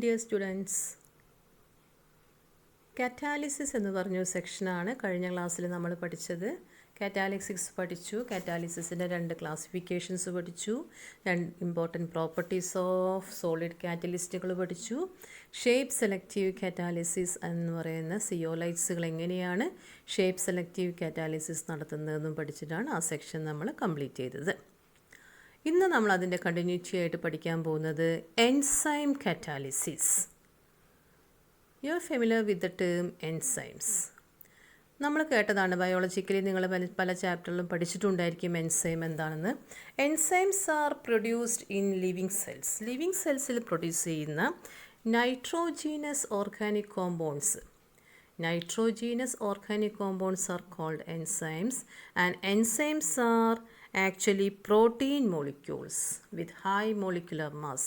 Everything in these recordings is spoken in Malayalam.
Dear students, കാറ്റാലിസിസ് എന്ന് പറഞ്ഞൊരു സെക്ഷനാണ് കഴിഞ്ഞ ക്ലാസ്സിൽ നമ്മൾ പഠിച്ചത്. കാറ്റാലിസിസ് പഠിച്ചു, കാറ്റാലിസിസിൻ്റെ 2 ക്ലാസിഫിക്കേഷൻസ് പഠിച്ചു, 2 ഇമ്പോർട്ടൻറ്റ് പ്രോപ്പർട്ടീസ് ഓഫ് സോളിഡ് കാറ്റലിസ്റ്റുകൾ പഠിച്ചു. ഷേപ്പ് സെലക്റ്റീവ് കാറ്റാലിസിസ് എന്ന് പറയുന്ന സിയോലൈറ്റ്സുകൾ എങ്ങനെയാണ് ഷേപ്പ് സെലക്റ്റീവ് കാറ്റാലിസിസ് നടത്തുന്നതെന്നും പഠിച്ചിട്ടാണ് ആ സെക്ഷൻ നമ്മൾ കംപ്ലീറ്റ് ചെയ്തത്. ഇന്ന് നമ്മൾ അതിൻ്റെ കണ്ടിന്യൂറ്റി ആയിട്ട് പഠിക്കാൻ പോകുന്നത് enzyme catalysis. You are familiar with the term enzymes. നമ്മൾ കേട്ടതാണ്, ബയോളജിക്കലി നിങ്ങൾ പല ചാപ്റ്ററിലും പഠിച്ചിട്ടുണ്ടായിരിക്കും എൻസൈം എന്താണെന്ന്. Enzymes are produced in living cells. Living സെൽസിൽ പ്രൊഡ്യൂസ് ചെയ്യുന്ന nitrogenous organic compounds. Nitrogenous organic compounds are called enzymes, and enzymes are actually protein molecules with high molecular mass.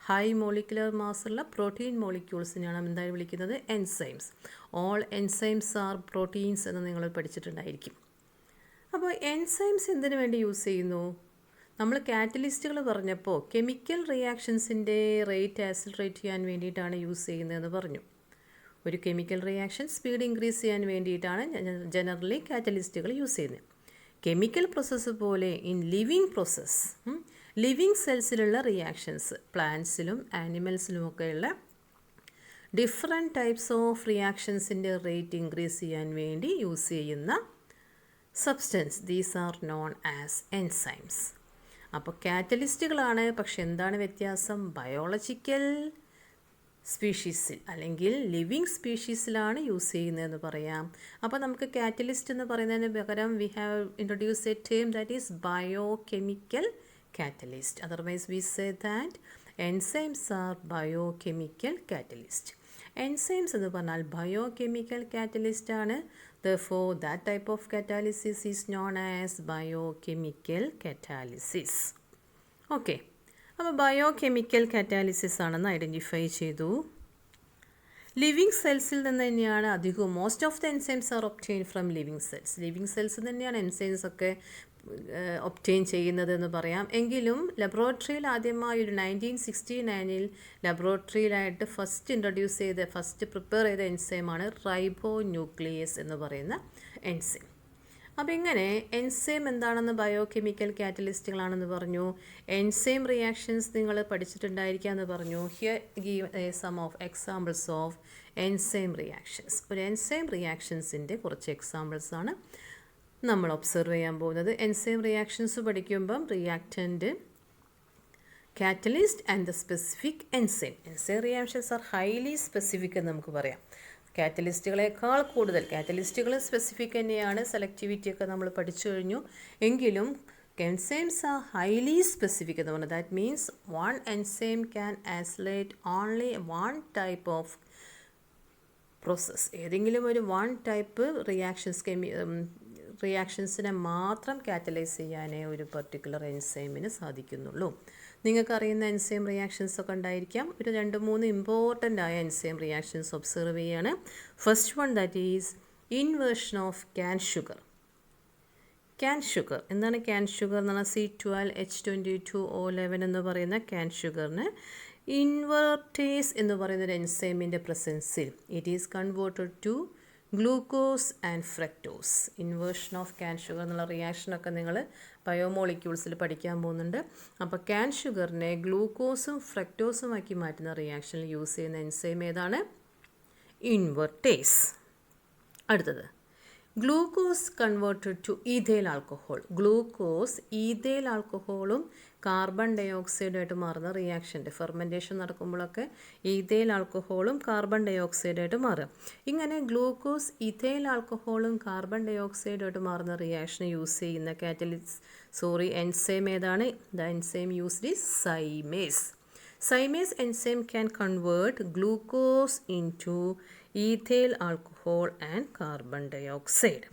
High molecular mass ഉള്ള protein moleculesനെയാണ് എന്തായി വിളിക്കുന്നത്? Enzymes. All enzymes are proteins എന്ന് നിങ്ങൾ പഠിച്ചിട്ടുണ്ടായിരിക്കും. അപ്പോൾ എൻസൈംസ് എന്തിനു വേണ്ടി യൂസ് ചെയ്യുന്നു? നമ്മൾ കാറ്റലിസ്റ്റുകൾ പറഞ്ഞപ്പോൾ കെമിക്കൽ റിയാക്ഷൻസിൻ്റെ റേറ്റ് ആക്സിലറേറ്റ് ചെയ്യാൻ വേണ്ടിയിട്ടാണ് യൂസ് ചെയ്യുന്നതെന്ന് പറഞ്ഞു. ഒരു കെമിക്കൽ റിയാക്ഷൻ സ്പീഡ് ഇൻക്രീസ് ചെയ്യാൻ വേണ്ടിയിട്ടാണ് ജനറലി കാറ്റലിസ്റ്റുകൾ യൂസ് ചെയ്യുന്നത്. കെമിക്കൽ പ്രോസസ്സ് പോലെ ഇൻ ലിവിങ് പ്രോസസ്സ്, ലിവിങ് സെൽസിലുള്ള റിയാക്ഷൻസ്, പ്ലാന്റ്സിലും ആനിമൽസിലുമൊക്കെയുള്ള ഡിഫറെൻറ്റ് ടൈപ്സ് ഓഫ് റിയാക്ഷൻസിൻ്റെ റേറ്റ് ഇൻക്രീസ് ചെയ്യാൻ വേണ്ടി യൂസ് ചെയ്യുന്ന substance, these are known as enzymes. അപ്പോൾ കാറ്റലിസ്റ്റുകളാണ്, പക്ഷെ എന്താണ് വ്യത്യാസം? ബയോളജിക്കൽ സ്പീഷീസിൽ അല്ലെങ്കിൽ ലിവിങ് സ്പീഷീസിലാണ് യൂസ് ചെയ്യുന്നതെന്ന് പറയാം. അപ്പോൾ നമുക്ക് കാറ്റലിസ്റ്റ് എന്ന് പറയുന്നതിന് പകരം we have introduce A term that is biochemical catalyst. Otherwise we say that enzymes are biochemical catalyst. Enzymes എന്ന് പറഞ്ഞാൽ biochemical catalyst ആണ്. Therefore that type of catalysis is known as biochemical catalysis. Okay. അപ്പോൾ ബയോകെമിക്കൽ കാറ്റാലിസിസ് ആണെന്ന് ഐഡൻറ്റിഫൈ ചെയ്തു. ലിവിങ് സെൽസിൽ നിന്ന് തന്നെയാണ് അധികവും. Most of the enzymes are obtain from living cells. Living cells തന്നെയാണ് എൻസൈംസ് ഒക്കെ ഒബ്റ്റെയിൻ ചെയ്യുന്നത് എന്ന് പറയാം. എങ്കിലും ലബോറട്ടറിയിൽ ആദ്യമായി ഒരു 1969 ലബോറട്ടറിയിലായിട്ട് ഫസ്റ്റ് പ്രിപ്പയർ ചെയ്ത എൻസൈമാണ് റൈബോ ന്യൂക്ലിയസ് എന്ന് പറയുന്ന എൻസൈം. അപ്പോൾ ഇങ്ങനെ എൻസൈം എന്താണെന്ന് ബയോകെമിക്കൽ കാറ്റലിസ്റ്റുകളാണെന്ന് പറഞ്ഞു. എൻസൈം റിയാക്ഷൻസ് നിങ്ങൾ പഠിച്ചിട്ടുണ്ടായിരിക്കാമെന്ന് പറഞ്ഞു. Here give some of examples of enzyme reactions. ഒരു എൻസൈം റിയാക്ഷൻസിൻ്റെ കുറച്ച് എക്സാമ്പിൾസാണ് നമ്മൾ ഒബ്സർവ് ചെയ്യാൻ പോകുന്നത്. എൻസൈം റിയാക്ഷൻസ് പഠിക്കുമ്പം reactant, catalyst and the specific enzyme. Enzyme reactions are highly specific എന്ന് നമുക്ക് പറയാം. കാറ്റലിസ്റ്റുകളെക്കാൾ കൂടുതൽ, കാറ്റലിസ്റ്റുകൾ സ്പെസിഫിക് തന്നെയാണ്, സെലക്ടിവിറ്റിയൊക്കെ നമ്മൾ പഠിച്ചു കഴിഞ്ഞു. എങ്കിലും എൻസൈംസ് ആർ ഹൈലി സ്പെസിഫിക് എന്ന് പറഞ്ഞാൽ that means one enzyme can accelerate only one type of process. ഏതെങ്കിലും ഒരു വൺ ടൈപ്പ് റിയാക്ഷൻസിനെ മാത്രം കാറ്റലൈസ് ചെയ്യാനേ ഒരു പർട്ടിക്കുലർ എൻസൈമിന് സാധിക്കുന്നുള്ളൂ. നിങ്ങൾക്കറിയുന്ന എൻസൈം റിയാക്ഷൻസ് ഒക്കെ ഉണ്ടായിരിക്കാം. ഒരു 2-3 ഇമ്പോർട്ടൻ്റ് ആയ എൻസൈം റിയാക്ഷൻസ് ഒബ്സർവ് ചെയ്യാണ്. First one that is inversion of cane sugar. Can sugar എന്താണ്? ക്യാൻ ഷുഗർ എന്ന് പറഞ്ഞാൽ C12H22O11 എന്ന് പറയുന്ന ക്യാൻ ഷുഗറിന് ഇൻവെർട്ടേസ് എന്ന് പറയുന്നൊരു എൻസൈമിൻ്റെ പ്രസൻസിൽ it is converted to glucose and fructose. Inversion of cane sugar എന്നുള്ള റിയാക്ഷനൊക്കെ നിങ്ങൾ ബയോമോളിക്യൂൾസിൽ പഠിക്കാൻ പോകുന്നുണ്ട്. അപ്പോൾ ക്യാൻ ഷുഗറിനെ ഗ്ലൂക്കോസും ഫ്രക്ടോസുമാക്കി മാറ്റുന്ന റിയാക്ഷനിൽ യൂസ് ചെയ്യുന്ന എൻസൈം ഏതാണ്? ഇൻവെർട്ടേസ്. അടുത്തത് glucose converted to ethyl alcohol. Glucose ethyl ആൽക്കഹോളും കാർബൺ ഡൈ ഓക്സൈഡായിട്ട് മാറുന്ന റിയാക്ഷൻ്റെ ഫെർമെൻറ്റേഷൻ നടക്കുമ്പോഴൊക്കെ ഈഥൈൽ ആൽക്കഹോളും കാർബൺ ഡൈ ഓക്സൈഡായിട്ട് മാറുക. ഇങ്ങനെ ഗ്ലൂക്കോസ് ഈഥൈൽ ആൽക്കഹോളും കാർബൺ ഡൈ ഓക്സൈഡായിട്ട് മാറുന്ന റിയാക്ഷൻ യൂസ് ചെയ്യുന്ന എൻസൈം ഏതാണ്? The enzyme used is zymase. Cymase enzyme can convert glucose into ethyl alcohol and carbon dioxide.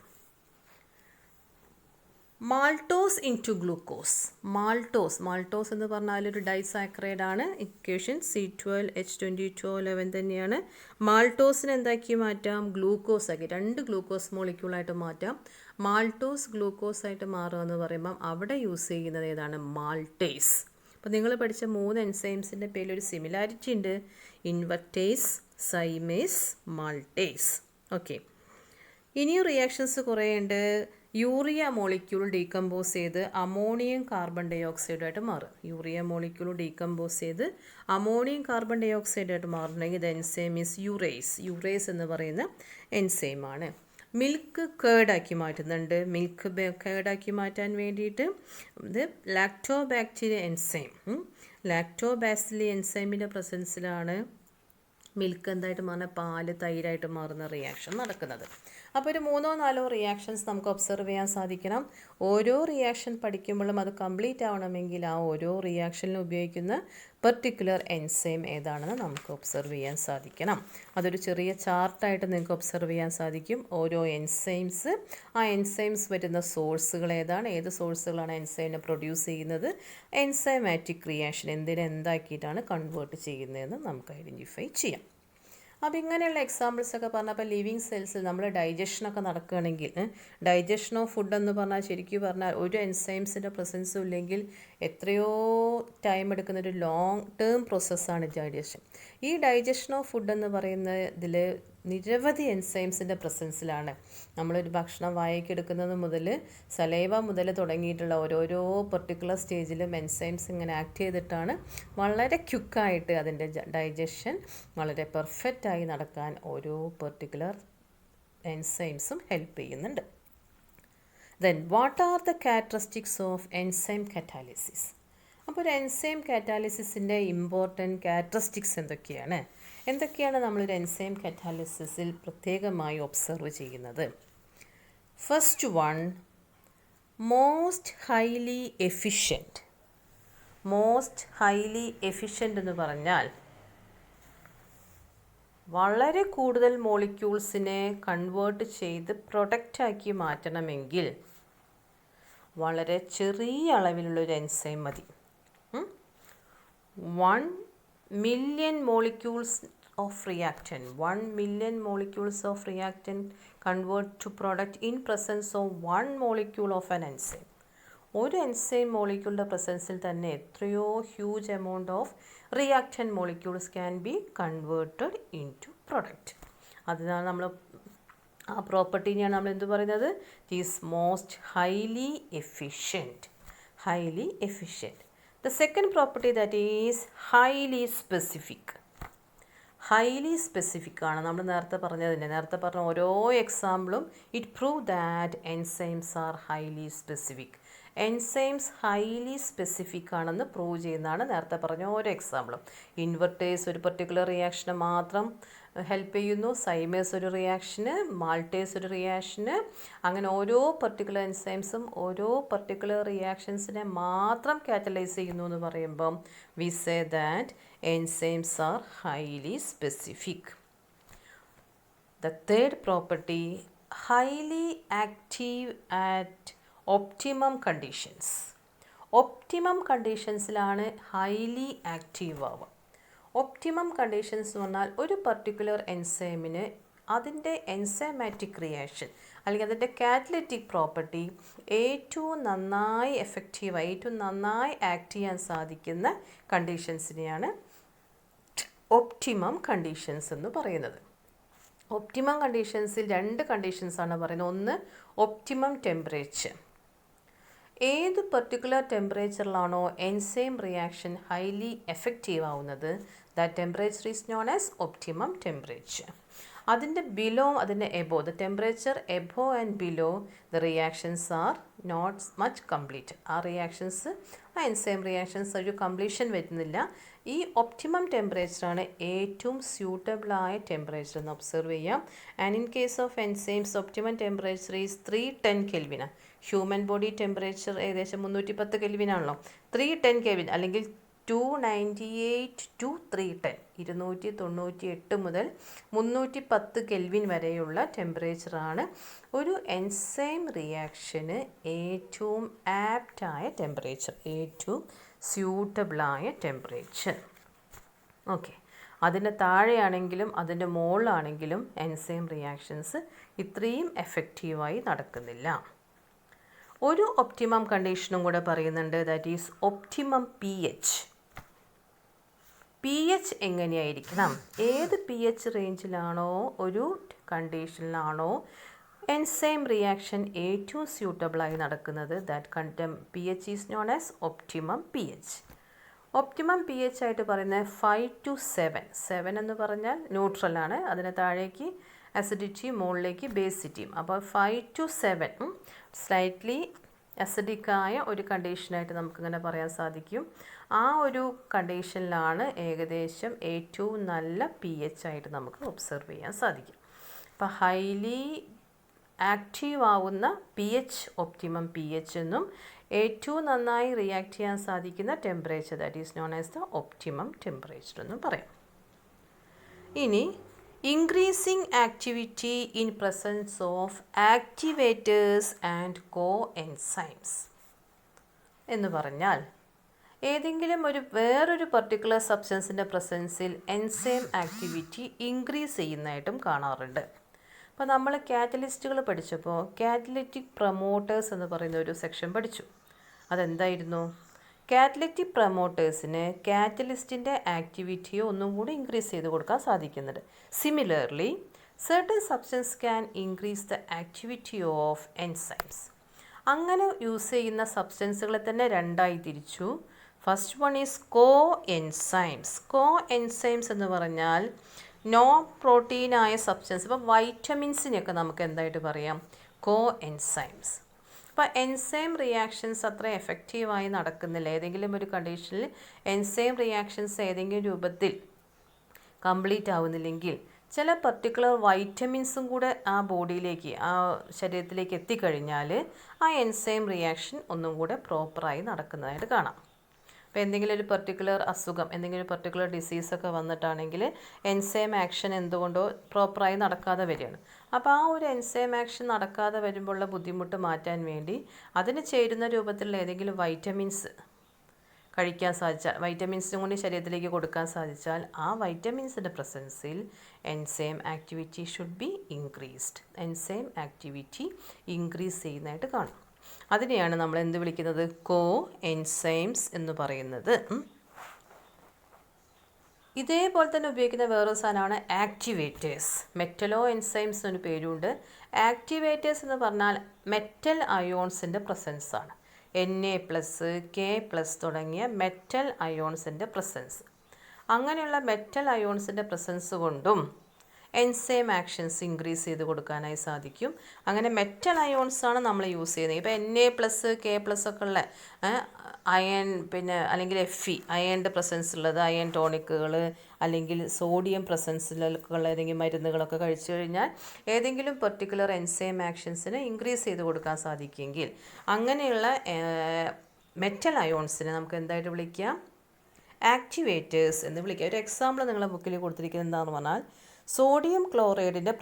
Maltose into glucose. Maltose എന്ന് പറഞ്ഞാൽ ഒരു ഡൈസാക്രൈഡ് ആണ്. ഇക്വേഷൻ C12H22O11 തന്നെയാണ്. മാൾട്ടോസിനെ എന്താക്കി മാറ്റാം? ഗ്ലൂക്കോസ് ആക്കി, 2 ഗ്ലൂക്കോസ് മോളിക്യൂളായിട്ട് മാറ്റാം. മാൾട്ടോസ് ഗ്ലൂക്കോസ് ആയിട്ട് മാറുക എന്ന് പറയുമ്പം അവിടെ യൂസ് ചെയ്യുന്നത് ഏതാണ്? മാൾട്ടേസ്. അപ്പോൾ നിങ്ങൾ പഠിച്ച 3 എൻസൈംസിൻ്റെ പേരിലൊരു സിമിലാരിറ്റി ഉണ്ട്. Invertase, zymase, maltase. ഓക്കെ, ഇനിയും റിയാക്ഷൻസ് കുറേ ഉണ്ട്. യൂറിയ മോളിക്യൂൾ ഡീകമ്പോസ് ചെയ്ത് അമോണിയം കാർബൺ ഡൈ ഓക്സൈഡായിട്ട് മാറും. യൂറിയ മോളിക്യൂൾ ഡീകമ്പോസ് ചെയ്ത് അമോണിയം കാർബൺ ഡൈ ഓക്സൈഡായിട്ട് മാറണമെങ്കിൽ ഇത് എൻസൈം ഈസ് യൂറേസ്. യൂറേസ് എന്ന് പറയുന്ന എൻസൈമാണ്. മിൽക്ക് കേർഡാക്കി മാറ്റുന്നുണ്ട്. മിൽക്ക് കേർഡാക്കി മാറ്റാൻ വേണ്ടിയിട്ട് ഇത് ലാക്ടോബാക്ടീരിയ എൻസൈം, ലാക്ടോബാസിലി എൻസൈമിൻ്റെ പ്രസൻസിലാണ് മിൽക്ക് എന്തായിട്ട് മാറുന്ന പാല് തൈരായിട്ട് മാറുന്ന റിയാക്ഷൻ നടക്കുന്നത്. അപ്പോൾ ഒരു 3-4 റിയാക്ഷൻസ് നമുക്ക് ഒബ്സർവ് ചെയ്യാൻ സാധിക്കണം. ഓരോ റിയാക്ഷൻ പഠിക്കുമ്പോഴും അത് കംപ്ലീറ്റ് ആവണമെങ്കിൽ ആ ഓരോ റിയാക്ഷനിലും ഉപയോഗിക്കുന്ന പെർട്ടിക്കുലർ എൻസൈം ഏതാണെന്ന് നമുക്ക് ഒബ്സർവ് ചെയ്യാൻ സാധിക്കണം. അതൊരു ചെറിയ ചാർട്ടായിട്ട് നിങ്ങൾക്ക് ഒബ്സർവ് ചെയ്യാൻ സാധിക്കും. ഓരോ എൻസൈംസ്, ആ എൻസൈംസ് വരുന്ന സോഴ്സുകൾ ഏതാണ്, ഏത് സോഴ്സുകളാണ് എൻസൈമിനെ പ്രൊഡ്യൂസ് ചെയ്യുന്നത്, എൻസൈമാറ്റിക് റിയാക്ഷൻ എന്താക്കിയിട്ടാണ് കൺവേർട്ട് ചെയ്യുന്നതെന്ന് നമുക്ക് ഐഡൻറ്റിഫൈ ചെയ്യാം. അപ്പോൾ ഇങ്ങനെയുള്ള എക്സാമ്പിൾസൊക്കെ പറഞ്ഞപ്പോൾ ലിവിങ് സെൽസിൽ നമ്മൾ ഡൈജഷനൊക്കെ നടക്കുകയാണെങ്കിൽ, ഡൈജഷൻ ഓഫ് ഫുഡ് എന്ന് പറഞ്ഞാൽ ശരിക്കും പറഞ്ഞാൽ ഒരു എൻസൈംസിൻ്റെ പ്രസൻസും ഇല്ലെങ്കിൽ എത്രയോ ടൈം എടുക്കുന്ന ഒരു ലോങ് ടേം പ്രോസസ്സാണ് ഡൈജഷൻ. ഈ ഡൈജഷൻ ഓഫ് ഫുഡ് എന്ന് പറയുന്ന ഇതിൽ നിരവധി എൻസൈംസിൻ്റെ പ്രസൻസിലാണ് നമ്മളൊരു ഭക്ഷണം വായിക്ക് എടുക്കുന്നത് മുതൽ സലൈവ മുതൽ തുടങ്ങിയിട്ടുള്ള ഓരോരോ പെർട്ടിക്കുലർ സ്റ്റേജിലും എൻസൈംസ് ഇങ്ങനെ ആക്ട് ചെയ്തിട്ടാണ് വളരെ ക്വിക്കായിട്ട് അതിൻ്റെ ഡൈജഷൻ വളരെ പെർഫെക്റ്റായി നടക്കാൻ ഓരോ പെർട്ടിക്കുലർ എൻസൈംസും ഹെൽപ്പ് ചെയ്യുന്നുണ്ട്. Then what are the characteristics of enzyme catalysis? അപ്പോൾ ഒരു എൻസൈം കാറ്റാലിസിസിൻ്റെ ഇമ്പോർട്ടൻറ്റ് ക്യാരക്ടറിസ്റ്റിക്സ് എന്തൊക്കെയാണ് നമ്മളൊരു എൻസൈം കാറ്റാലിസിസിൽ പ്രത്യേകമായി ഒബ്സർവ് ചെയ്യുന്നത്? First one, most highly efficient. Most highly efficient എന്ന് പറഞ്ഞാൽ വളരെ കൂടുതൽ മോളിക്യൂൾസിനെ കൺവേർട്ട് ചെയ്ത് പ്രൊഡക്റ്റാക്കി മാറ്റണമെങ്കിൽ വളരെ ചെറിയ അളവിലുള്ളൊരു എൻസൈം മതി. 1 million molecules of reactant, 1 million molecules of reactant convert to product in presence of 1 molecule of an enzyme. ഒരു എൻസൈം മോളിക്യൂളിൻ്റെ പ്രസൻസിൽ തന്നെ എത്രയോ huge amount of reactant molecules can be converted into product. അതിനാൽ നമ്മൾ ആ പ്രോപ്പർട്ടീനെയാണ് നമ്മൾ എന്ത് പറയുന്നത്? It is most highly efficient. Highly efficient. The second property that is highly specific. Highly specific ആണ്. നമ്മൾ നേരത്തെ പറഞ്ഞ ഓരോ എക്സാമ്പിളും it prove that enzymes are highly specific. Enzymes highly specific ആണെന്ന് പ്രൂവ് ചെയ്യുന്നതാണ് നേരത്തെ പറഞ്ഞ ഓരോ എക്സാമ്പിളും. ഇൻവെർട്ടേസ് ഒരു പെർട്ടിക്കുലർ റിയാക്ഷന് മാത്രം ഹെൽപ്പ് ചെയ്യുന്നു, സൈമേസ് ഒരു റിയാക്ഷന്, മാൾട്ടേസ് ഒരു റിയാക്ഷന്, അങ്ങനെ ഓരോ പെർട്ടിക്കുലർ എൻസൈംസും ഓരോ പെർട്ടിക്കുലർ റിയാക്ഷൻസിനെ മാത്രം കാറ്റലൈസ് ചെയ്യുന്നു എന്ന് പറയുമ്പം we say that enzymes are highly specific. The third property, highly active at optimum conditions. Optimum കണ്ടീഷൻസിലാണ് ഹൈലി ആക്റ്റീവ് ആവുക. ഒപ്റ്റിമം കണ്ടീഷൻസ് എന്ന് പറഞ്ഞാൽ ഒരു പർട്ടിക്കുലർ എൻസൈമിന് അതിൻ്റെ എൻസൈമാറ്റിക് റിയാക്ഷൻ അല്ലെങ്കിൽ അതിൻ്റെ കാറ്റലിറ്റിക് പ്രോപ്പർട്ടി ഏറ്റവും നന്നായി എഫക്റ്റീവായി ഏറ്റവും നന്നായി ആക്ട് ചെയ്യാൻ സാധിക്കുന്ന കണ്ടീഷൻസിനെയാണ് ഒപ്റ്റിമം കണ്ടീഷൻസ് എന്ന് പറയുന്നത്. ഒപ്റ്റിമം കണ്ടീഷൻസിൽ 2 കണ്ടീഷൻസാണ് പറയുന്നത്. ഒന്ന്, ഒപ്റ്റിമം ടെമ്പറേച്ചർ. ഏത് പെർട്ടിക്കുലർ ടെമ്പറേച്ചറിലാണോ എൻസൈം റിയാക്ഷൻ ഹൈലി എഫക്റ്റീവ് ആവുന്നത്, that temperature is known as optimum temperature. അതിൻ്റെ ബിലോ, അതിൻ്റെ above, the temperature above and below the reactions are not much complete. ആ റിയാക്ഷൻസ്, ആ എൻസൈം റിയാക്ഷൻസ് ഒരു കംപ്ലീഷൻ വരുന്നില്ല. ഈ ഒപ്റ്റിമം ടെമ്പറേച്ചറാണ് ഏറ്റവും സ്യൂട്ടബിളായ ടെമ്പറേച്ചർ എന്ന് ഒബ്സർവ് ചെയ്യാം. And in case of enzymes optimum temperature is 310 Kelvin. Human body temperature ഏകദേശം 310 Kelvin ആണല്ലോ. 310 Kelvin അല്ലെങ്കിൽ 298 to 310, 298 മുതൽ 310 Kelvin വരെയുള്ള ടെമ്പറേച്ചറാണ് ഒരു എൻസൈം റിയാക്ഷന് ഏറ്റവും ആപ്റ്റായ ടെമ്പറേച്ചർ, ഏറ്റവും സ്യൂട്ടബിളായ ടെമ്പറേച്ചർ. ഓക്കെ, അതിന് താഴെയാണെങ്കിലും അതിൻ്റെ മുകളിലാണെങ്കിലും എൻസൈം റിയാക്ഷൻസ് ഇത്രയും എഫക്റ്റീവായി നടക്കുന്നില്ല. ഒരു ഒപ്റ്റിമം കണ്ടീഷനും കൂടെ പറയുന്നുണ്ട്, that is optimum P H. P H എങ്ങനെയായിരിക്കണം? ഏത് പി എച്ച് റേഞ്ചിലാണോ ഒരു കണ്ടീഷനിലാണോ എൻസൈം റിയാക്ഷൻ ഏറ്റവും സ്യൂട്ടബിളായി നടക്കുന്നത്, that P H is known as optimum P H. Optimum P H ആയിട്ട് പറയുന്നത് 5 to 7. 7 എന്ന് പറഞ്ഞാൽ ന്യൂട്രലാണ്, അതിന് താഴേക്ക് അസിഡിറ്റി, മുകളിലേക്ക് ബേസിറ്റിയും. അപ്പോൾ 5 to 7 സ്ലൈറ്റ്ലി അസിഡിക്കായ ഒരു കണ്ടീഷനായിട്ട് നമുക്കിങ്ങനെ പറയാൻ സാധിക്കും. ആ ഒരു കണ്ടീഷനിലാണ് ഏകദേശം ഏറ്റവും നല്ല പി എച്ച് ആയിട്ട് നമുക്ക് ഒബ്സർവ് ചെയ്യാൻ സാധിക്കും. അപ്പോൾ ഹൈലി ആക്റ്റീവ് ആവുന്ന P H optimum P H എന്നും ഏറ്റവും നന്നായി റിയാക്ട് ചെയ്യാൻ സാധിക്കുന്ന temperature, that is known as the optimum temperature എന്നും പറയാം. ഇനി increasing activity in presence of activators and coenzymes എന്ന് പറഞ്ഞാൽ ഏതെങ്കിലും വേറൊരു പർട്ടിക്കുലർ സബ്സ്റ്റൻസിൻ്റെ പ്രസൻസിൽ എൻസൈം ആക്ടിവിറ്റി ഇൻക്രീസ് ചെയ്യുന്നതായിട്ടും കാണാറുണ്ട്. അപ്പോൾ നമ്മൾ കാറ്റലിസ്റ്റുകൾ പഠിച്ചപ്പോൾ കാറ്റലിറ്റിക് പ്രൊമോട്ടേഴ്സ് എന്ന് പറയുന്ന ഒരു സെക്ഷൻ പഠിച്ചു. അതെന്തായിരുന്നു? കാറ്റലിറ്റിക് പ്രൊമോട്ടേഴ്സിന് കാറ്റലിസ്റ്റിൻ്റെ ആക്ടിവിറ്റിയോ ഒന്നും കൂടി ഇൻക്രീസ് ചെയ്ത് കൊടുക്കാൻ സാധിക്കുന്നുണ്ട്. Similarly certain substance can increase the activity of enzymes. അങ്ങനെ യൂസ് ചെയ്യുന്ന സബ്സ്റ്റൻസുകളെ തന്നെ രണ്ടായി തിരിച്ചു. First one is co enzymes. Co enzymes എന്ന് പറഞ്ഞാൽ നോ പ്രോട്ടീനായ സബ്സ്റ്റൻസ്. ഇപ്പോൾ വൈറ്റമിൻസിനെയൊക്കെ നമുക്ക് എന്തായിട്ട് പറയാം? കോ എൻസൈംസ്. അപ്പോൾ എൻസൈം റിയാക്ഷൻസ് അത്ര എഫക്റ്റീവായി നടക്കുന്നില്ല. ഏതെങ്കിലും ഒരു കണ്ടീഷനിൽ എൻസൈം റിയാക്ഷൻസ് ഏതെങ്കിലും രൂപത്തിൽ കംപ്ലീറ്റ് ആവുന്നില്ലെങ്കിൽ ചില പർട്ടിക്കുലർ വൈറ്റമിൻസും കൂടെ ആ ബോഡിയിലേക്ക്, ആ ശരീരത്തിലേക്ക് എത്തിക്കഴിഞ്ഞാൽ ആ എൻസൈം റിയാക്ഷൻ ഒന്നും കൂടെ പ്രോപ്പറായി നടക്കുന്നതായിട്ട് കാണാം. അപ്പോൾ എന്തെങ്കിലും ഒരു പർട്ടിക്കുലർ അസുഖം, എന്തെങ്കിലും ഒരു പർട്ടിക്കുലർ ഡിസീസൊക്കെ വന്നിട്ടാണെങ്കിൽ എൻസൈം ആക്ഷൻ എന്തുകൊണ്ടോ പ്രോപ്പറായി നടക്കാതെ വരികയാണ്. അപ്പോൾ ആ ഒരു എൻസൈം ആക്ഷൻ നടക്കാതെ വരുമ്പോഴുള്ള ബുദ്ധിമുട്ട് മാറ്റാൻ വേണ്ടി അതിന് ചേരുന്ന രൂപത്തിലുള്ള ഏതെങ്കിലും വൈറ്റമിൻസ് കഴിക്കാൻ സാധിച്ചാൽ, വൈറ്റമിൻസും കൂടി ശരീരത്തിലേക്ക് കൊടുക്കാൻ സാധിച്ചാൽ ആ വൈറ്റമിൻസിൻ്റെ പ്രസൻസിൽ enzyme activity should be increased. Enzyme activity increase ചെയ്യുന്നതായിട്ട് കാണും. അതിനെയാണ് നമ്മൾ എന്ത് വിളിക്കുന്നത്? കോ എൻസൈംസ് എന്ന് പറയുന്നത്. ഇതേപോലെ തന്നെ ഉപയോഗിക്കുന്ന വേറൊരു സാധനമാണ് ആക്ടിവേറ്റേഴ്സ്. മെറ്റലോ എൻസൈംസ് എന്നൊരു പേരുണ്ട്. ആക്ടിവേറ്റേഴ്സ് എന്ന് പറഞ്ഞാൽ മെറ്റൽ അയോൺസിൻ്റെ പ്രസൻസാണ്. Na+, K+ തുടങ്ങിയ മെറ്റൽ അയോൺസിൻ്റെ പ്രസൻസ്. അങ്ങനെയുള്ള മെറ്റൽ അയോൺസിൻ്റെ പ്രസൻസ് കൊണ്ടും എൻസൈം ആക്ഷൻസ് ഇൻക്രീസ് ചെയ്ത് കൊടുക്കാനായി സാധിക്കും. അങ്ങനെ മെറ്റൽ അയോൺസാണ് നമ്മൾ യൂസ് ചെയ്യുന്നത്. ഇപ്പോൾ Na+, K+ ഒക്കെ ഉള്ള അയൺ, പിന്നെ അല്ലെങ്കിൽ Fe അയണിൻ്റെ പ്രസൻസ് ഉള്ളത്, അയൺ ടോണിക്കുകൾ അല്ലെങ്കിൽ സോഡിയം പ്രസൻസിലുള്ള ഏതെങ്കിലും മരുന്നുകളൊക്കെ കഴിച്ചു കഴിഞ്ഞാൽ ഏതെങ്കിലും പെർട്ടിക്കുലർ എൻസൈം ആക്ഷൻസിന് ഇൻക്രീസ് ചെയ്ത് കൊടുക്കാൻ സാധിക്കുമെങ്കിൽ അങ്ങനെയുള്ള മെറ്റൽ അയോൺസിനെ നമുക്ക് എന്തായിട്ട് വിളിക്കാം? ആക്ടിവേറ്റേഴ്സ് എന്ന് വിളിക്കാം. ഒരു എക്സാമ്പിൾ നിങ്ങളുടെ ബുക്കിൽ കൊടുത്തിരിക്കുന്നത് എന്താണെന്ന് പറഞ്ഞാൽ സോഡിയം ക്ലോറൈഡിൻ്റെ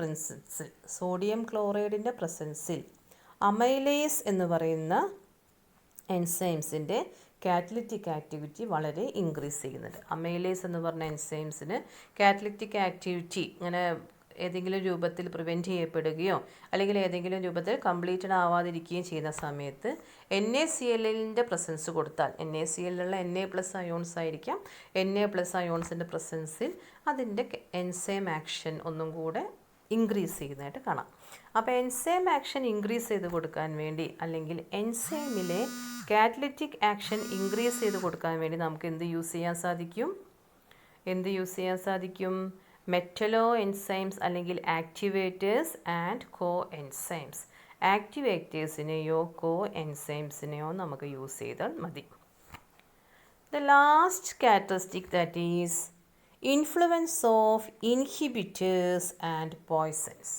പ്രസൻസിൽ അമൈലേസ് എന്ന് പറയുന്ന എൻസൈംസിൻ്റെ കാറ്റലിറ്റിക് ആക്ടിവിറ്റി വളരെ ഇൻക്രീസ് ചെയ്യുന്നുണ്ട്. അമൈലേസ് എന്ന് പറഞ്ഞ എൻസൈംസിന് കാറ്റലിറ്റിക് ആക്ടിവിറ്റി ഇങ്ങനെ ഏതെങ്കിലും രൂപത്തിൽ പ്രിവെൻറ്റ് ചെയ്യപ്പെടുകയോ അല്ലെങ്കിൽ ഏതെങ്കിലും രൂപത്തിൽ കംപ്ലീറ്റഡ് ആവാതിരിക്കുകയും ചെയ്യുന്ന സമയത്ത് NaClൻ്റെ പ്രസൻസ് കൊടുത്താൽ, NaClലുള്ള Na+ അയോൺസ് ആയിരിക്കാം, Na+ അയോൺസിൻ്റെ പ്രസൻസിൽ അതിൻ്റെ എൻസൈം ആക്ഷൻ ഒന്നും കൂടെ ഇൻക്രീസ് ചെയ്യുന്നതായിട്ട് കാണാം. അപ്പോൾ എൻസൈം ആക്ഷൻ ഇൻക്രീസ് ചെയ്ത് കൊടുക്കാൻ വേണ്ടി അല്ലെങ്കിൽ എൻസൈമിലെ കാറ്റലിറ്റിക് ആക്ഷൻ ഇൻക്രീസ് ചെയ്ത് കൊടുക്കാൻ വേണ്ടി നമുക്ക് എന്ത് യൂസ് ചെയ്യാൻ സാധിക്കും? മെറ്റലോ എൻസൈംസ് അല്ലെങ്കിൽ ആക്ടിവേറ്റേഴ്സ് ആൻഡ് കോ എൻസൈംസ്. ആക്ടിവേറ്റേഴ്സിനെയോ കോ എൻസൈംസിനെയോ നമുക്ക് യൂസ് ചെയ്താൽ മതി. The last characteristic that is influence of inhibitors and poisons.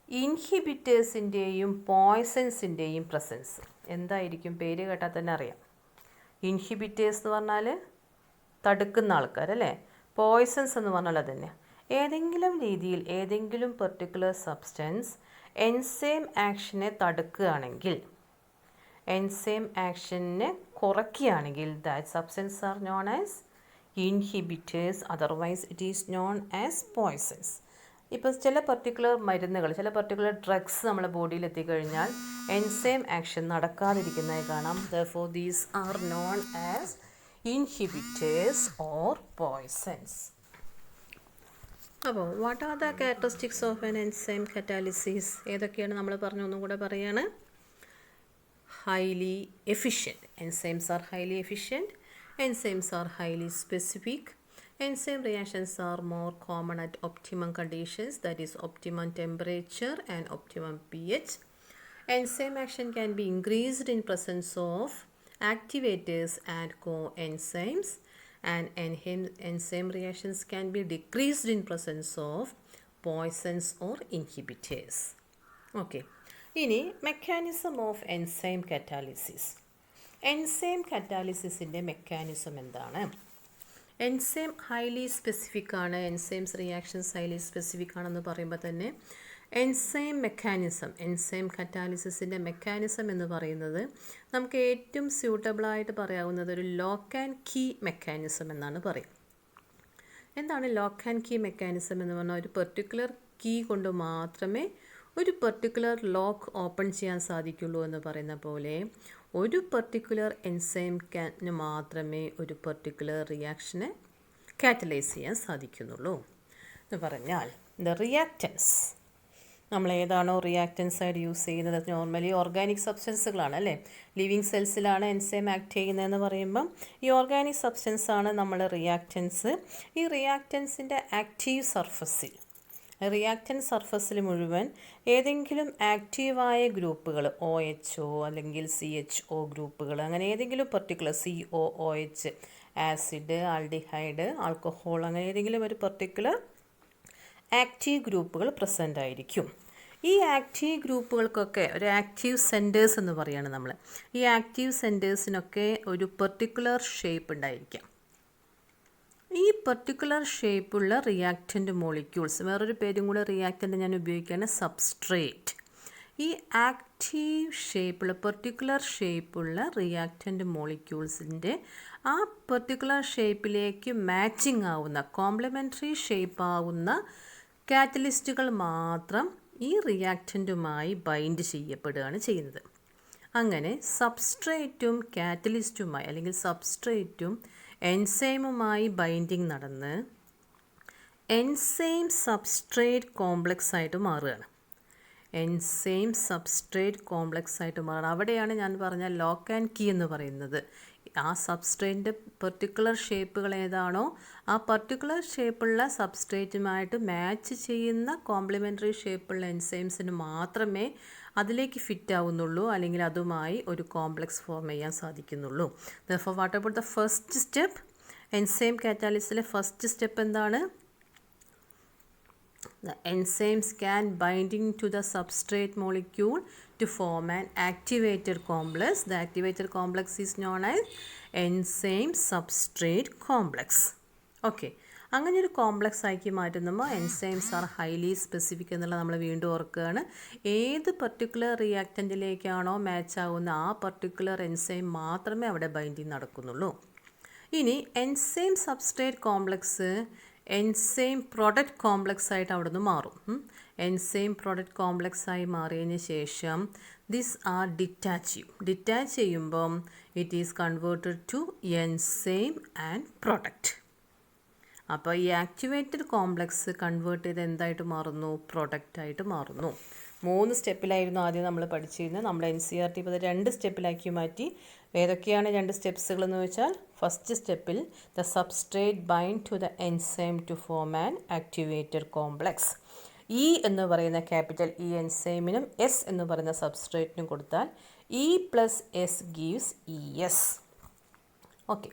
ഇൻഹിബിറ്റേഴ്സിൻ്റെയും പോയ്സൺസിൻ്റെയും പ്രസൻസ് എന്തായിരിക്കും? പേര് കേട്ടാൽ തന്നെ അറിയാം. ഇൻഹിബിറ്റേഴ്സ് എന്ന് പറഞ്ഞാൽ തടുക്കുന്ന ആൾക്കാരല്ലേ. പോയ്സൺസ് എന്ന് പറഞ്ഞാൽ അതന്നെ. ഏതെങ്കിലും രീതിയിൽ ഏതെങ്കിലും പെർട്ടിക്കുലർ സബ്സ്റ്റൻസ് എൻസൈം ആക്ഷനെ തടുക്കുകയാണെങ്കിൽ, എൻസൈം ആക്ഷനെ കുറയ്ക്കുകയാണെങ്കിൽ that substance are known as inhibitors, otherwise it is known as poisons. ഇപ്പോൾ ചില പർട്ടിക്കുലർ മരുന്നുകൾ, ചില പർട്ടിക്കുലർ ഡ്രഗ്സ് നമ്മുടെ ബോഡിയിൽ എത്തിക്കഴിഞ്ഞാൽ എൻസൈം ആക്ഷൻ നടക്കാതിരിക്കുന്നതായി കാണാം. Therefore these are known as inhibitors or poisons. അപ്പോൾ what are the characteristics of N enzyme catalysis? ഏതൊക്കെയാണ് നമ്മൾ പറഞ്ഞു? ഒന്നും കൂടെ പറയാണ്. Highly efficient. Enzymes are highly efficient. Enzymes are highly specific. Enzyme reactions are more common at optimum conditions, that is optimum temperature and optimum pH. Enzyme action can be increased in presence of activators and coenzymes, and enzyme reactions can be decreased in presence of poisons or inhibitors. Okay. ഇനി mechanism of enzyme catalysis. Enzyme കറ്റാലിസിസിൻ്റെ മെക്കാനിസം എന്താണ്? എൻസൈം ഹൈലി സ്പെസിഫിക് ആണ്, എൻസൈംസ് റിയാക്ഷൻസ് ഹൈലി സ്പെസിഫിക് ആണെന്ന് പറയുമ്പോൾ തന്നെ എൻസൈം മെക്കാനിസം, എൻസൈം കറ്റാലിസിസിൻ്റെ മെക്കാനിസം എന്ന് പറയുന്നത് നമുക്ക് ഏറ്റവും സ്യൂട്ടബിളായിട്ട് പറയാവുന്നത് ഒരു ലോക്ക് ആൻഡ് കീ മെക്കാനിസം എന്നാണ് പറയും. എന്താണ് ലോക്ക് ആൻഡ് കീ മെക്കാനിസം എന്ന് പറഞ്ഞാൽ? ഒരു പെർട്ടിക്കുലർ കീ കൊണ്ട് മാത്രമേ ഒരു പെർട്ടിക്കുലർ ലോക്ക് ഓപ്പൺ ചെയ്യാൻ സാധിക്കുള്ളൂ എന്ന് പറയുന്ന പോലെ ഒരു പെർട്ടിക്കുലർ എൻസൈമിന് മാത്രമേ ഒരു പെർട്ടിക്കുലർ റിയാക്ഷനെ കാറ്റലൈസ് ചെയ്യാൻ സാധിക്കുന്നുള്ളൂ എന്ന് പറഞ്ഞാൽ ദ റിയാക്റ്റൻസ്, നമ്മൾ ഏതാണോ റിയാക്റ്റൻസ് ആയിട്ട് യൂസ് ചെയ്യുന്നത്, നോർമലി ഓർഗാനിക് സബ്സ്റ്റൻസുകളാണ് അല്ലേ? ലിവിങ് സെൽസിലാണ് എൻസൈം ആക്ട് ചെയ്യുന്നതെന്ന് പറയുമ്പം ഈ ഓർഗാനിക് സബ്സ്റ്റൻസ് ആണ് നമ്മൾ റിയാക്റ്റൻസ്. ഈ റിയാക്റ്റൻസിൻ്റെ ആക്റ്റീവ് സർഫസിൽ, റിയാക്റ്റൻറ്റ് സർഫസിൽ മുഴുവൻ ഏതെങ്കിലും ആക്റ്റീവായ ഗ്രൂപ്പുകൾ OHO അല്ലെങ്കിൽ CHO ഗ്രൂപ്പുകൾ, അങ്ങനെ ഏതെങ്കിലും particular COOH, acid, aldehyde, alcohol, അങ്ങനെ ഏതെങ്കിലും ഒരു പെർട്ടിക്കുലർ ആക്റ്റീവ് ഗ്രൂപ്പുകൾ പ്രസൻ്റ് ആയിരിക്കും. ഈ ആക്റ്റീവ് ഗ്രൂപ്പുകൾക്കൊക്കെ ഒരു ആക്റ്റീവ് സെൻറ്റേഴ്സ് എന്ന് പറയുകയാണ് നമ്മൾ. ഈ ആക്റ്റീവ് സെൻറ്റേഴ്സിനൊക്കെ ഒരു പെർട്ടിക്കുലർ ഷേപ്പ് ഉണ്ടായിരിക്കാം. ഈ പെർട്ടിക്കുലർ ഷേപ്പുള്ള റിയാക്റ്റൻ്റ് മോളിക്യൂൾസ്, വേറൊരു പേരും കൂടെ റിയാക്റ്റൻ്റ് ഞാൻ ഉപയോഗിക്കുകയാണ്, സബ്സ്ട്രേറ്റ്. ഈ ആക്റ്റീവ് ഷേപ്പുള്ള പെർട്ടിക്കുലർ ഷേപ്പുള്ള റിയാക്റ്റൻ്റ് മോളിക്യൂൾസിൻ്റെ ആ പെർട്ടിക്കുലർ ഷേപ്പിലേക്ക് മാച്ചിങ് ആവുന്ന, കോംപ്ലിമെൻ്ററി ഷേപ്പ് ആവുന്ന കാറ്റലിസ്റ്റുകൾ മാത്രം ഈ റിയാക്റ്റൻറ്റുമായി ബൈൻഡ് ചെയ്യപ്പെടുകയാണ് ചെയ്യുന്നത്. അങ്ങനെ സബ്സ്ട്രേറ്റും കാറ്റലിസ്റ്റുമായി അല്ലെങ്കിൽ സബ്സ്ട്രേറ്റും എൻസൈമുമായി ബൈൻഡിങ് നടന്ന് എൻസൈം സബ്സ്ട്രേറ്റ് കോംപ്ലക്സ് ആയിട്ട് മാറുകയാണ്. എൻസൈം സബ്സ്ട്രേറ്റ് കോംപ്ലക്സ് ആയിട്ട് മാറുക, അവിടെയാണ് ഞാൻ പറഞ്ഞ ലോക്ക് ആൻഡ് കീ എന്ന് പറയുന്നത്. ആ സബ്സ്ട്രേറ്റിൻ്റെ പെർട്ടിക്കുലർ ഷേപ്പുകൾ ഏതാണോ ആ പെർട്ടിക്കുലർ ഷേപ്പുള്ള സബ്സ്ട്രേറ്റുമായിട്ട് മാച്ച് ചെയ്യുന്ന കോംപ്ലിമെൻ്ററി ഷേപ്പുള്ള എൻസൈംസിന് മാത്രമേ അതിലേക്ക് ഫിറ്റ് ആവുന്നുള്ളൂ, അല്ലെങ്കിൽ അതുമായി ഒരു കോംപ്ലക്സ് ഫോം ചെയ്യാൻ സാധിക്കുന്നുള്ളൂ. Therefore, what about the first step? Enzyme കാറ്റാലിസിലെ ഫസ്റ്റ് സ്റ്റെപ്പ് എന്താണ്? The enzymes can binding to the substrate molecule to form an activated complex. The activated complex is known as enzyme substrate complex. Okay. അങ്ങനെ ഒരു കോംപ്ലക്സ് ആക്കി മാറ്റുമ്പോൾ എൻസൈംസ് ആർ ഹൈലി സ്പെസിഫിക് എന്നുള്ളത് നമ്മൾ വീണ്ടും ഓർക്കുകയാണ്. ഏത് പർട്ടിക്കുലർ റിയാക്റ്റൻറ്റിലേക്കാണോ മാച്ച് ആവുന്ന ആ പർട്ടിക്കുലർ എൻസൈം മാത്രമേ അവിടെ ബൈൻഡിങ് നടക്കുന്നുള്ളൂ. ഇനി enzyme substrate complex enzyme product complex ആയിട്ട് അവിടെ നിന്ന് മാറും. എൻസൈം പ്രൊഡക്റ്റ് കോംപ്ലക്സ് ആയി മാറിയതിന് ശേഷം ദിസ് ആർ ഡിറ്റാച്ച് ചെയ്യുമ്പം it is converted to enzyme and product. അപ്പോൾ ഈ ആക്ടിവേറ്റഡ് കോംപ്ലക്സ് കൺവേർട്ട് ചെയ്ത് എന്തായിട്ട് മാറുന്നു? പ്രൊഡക്റ്റായിട്ട് മാറുന്നു. 3 സ്റ്റെപ്പിലായിരുന്നു ആദ്യം നമ്മൾ പഠിച്ചിരുന്നത്. നമ്മുടെ NCERT ഇപ്പോൾ 2 സ്റ്റെപ്പിലാക്കി മാറ്റി. ഏതൊക്കെയാണ് 2 സ്റ്റെപ്സുകളെന്ന് വെച്ചാൽ, ഫസ്റ്റ് സ്റ്റെപ്പിൽ the substrate bind to the enzyme to form an activated complex. E എന്ന് പറയുന്ന ക്യാപിറ്റൽ E എൻസൈമിനും S എന്ന് പറയുന്ന സബ്സ്ട്രേറ്റിനും കൊടുത്താൽ E+S gives ES. Okay,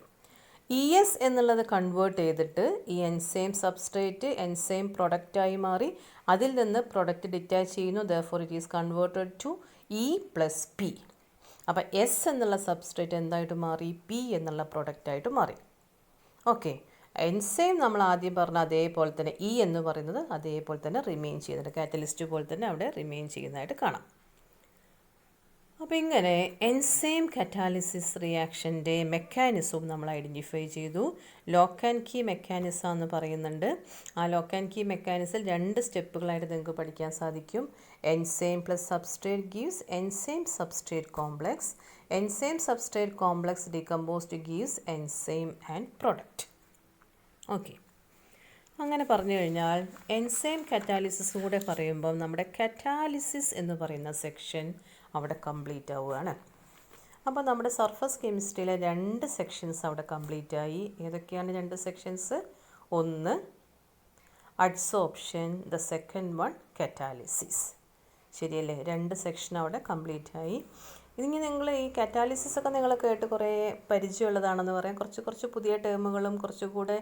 ES എന്നുള്ളത് കൺവേർട്ട് ചെയ്തിട്ട് ഈ എൻസൈം സബ്സ്ട്രേറ്റ് എൻസൈം പ്രൊഡക്റ്റായി മാറി. അതിൽ നിന്ന് പ്രൊഡക്റ്റ് ഡിറ്റാച്ച് ചെയ്യുന്നു. Therefore it is converted to E+P. അപ്പോൾ S എന്നുള്ള സബ്സ്ട്രേറ്റ് എന്തായിട്ട് മാറി? P എന്നുള്ള പ്രൊഡക്റ്റായിട്ട് മാറി. ഓക്കെ, എൻസൈം നമ്മൾ ആദ്യം പറഞ്ഞ അതേപോലെ തന്നെ E എന്ന് പറയുന്നത് അതേപോലെ തന്നെ റിമെയിൻ ചെയ്യുന്നുണ്ട്. കാറ്റലിസ്റ്റ് പോലെ തന്നെ അവിടെ റിമെയിൻ ചെയ്യുന്നതായിട്ട് കാണാം. അപ്പോൾ ഇങ്ങനെ എൻസൈം കറ്റാലിസിസ് റിയാക്ഷൻ്റെ മെക്കാനിസവും നമ്മൾ ഐഡൻറ്റിഫൈ ചെയ്തു. ലോക്ക് ആൻഡ് കീ മെക്കാനിസം എന്ന് പറയുന്നുണ്ട്. ആ ലോക്ക് ആൻഡ് കീ മെക്കാനിസം 2 സ്റ്റെപ്പുകളായിട്ട് നിങ്ങൾക്ക് പഠിക്കാൻ സാധിക്കും. Enzyme plus substrate gives enzyme substrate complex. Enzyme substrate complex decomposed gives enzyme and product. Okay, അങ്ങനെ പറഞ്ഞു കഴിഞ്ഞാൽ എൻസൈം കറ്റാലിസിസ് കൂടെ പറയുമ്പം നമ്മുടെ കറ്റാലിസിസ് എന്ന് പറയുന്ന സെക്ഷൻ അവിടെ കംപ്ലീറ്റ് ആവുകയാണ്. അപ്പോൾ നമ്മുടെ സർഫസ് കെമിസ്ട്രിയിലെ 2 സെക്ഷൻസ് അവിടെ കംപ്ലീറ്റ് ആയി. ഏതൊക്കെയാണ് 2 സെക്ഷൻസ്? ഒന്ന് adsorption, the second one catalysis. ശരിയല്ലേ? 2 സെക്ഷൻ അവിടെ കംപ്ലീറ്റ് ആയി. ഇനി നിങ്ങൾ ഈ കറ്റാലിസിസ് ഒക്കെ നിങ്ങൾ കേട്ട് കുറേ പരിചയമുള്ളതാണെന്ന് പറയാം. കുറച്ച് പുതിയ ടേമുകളും കുറച്ചുകൂടെ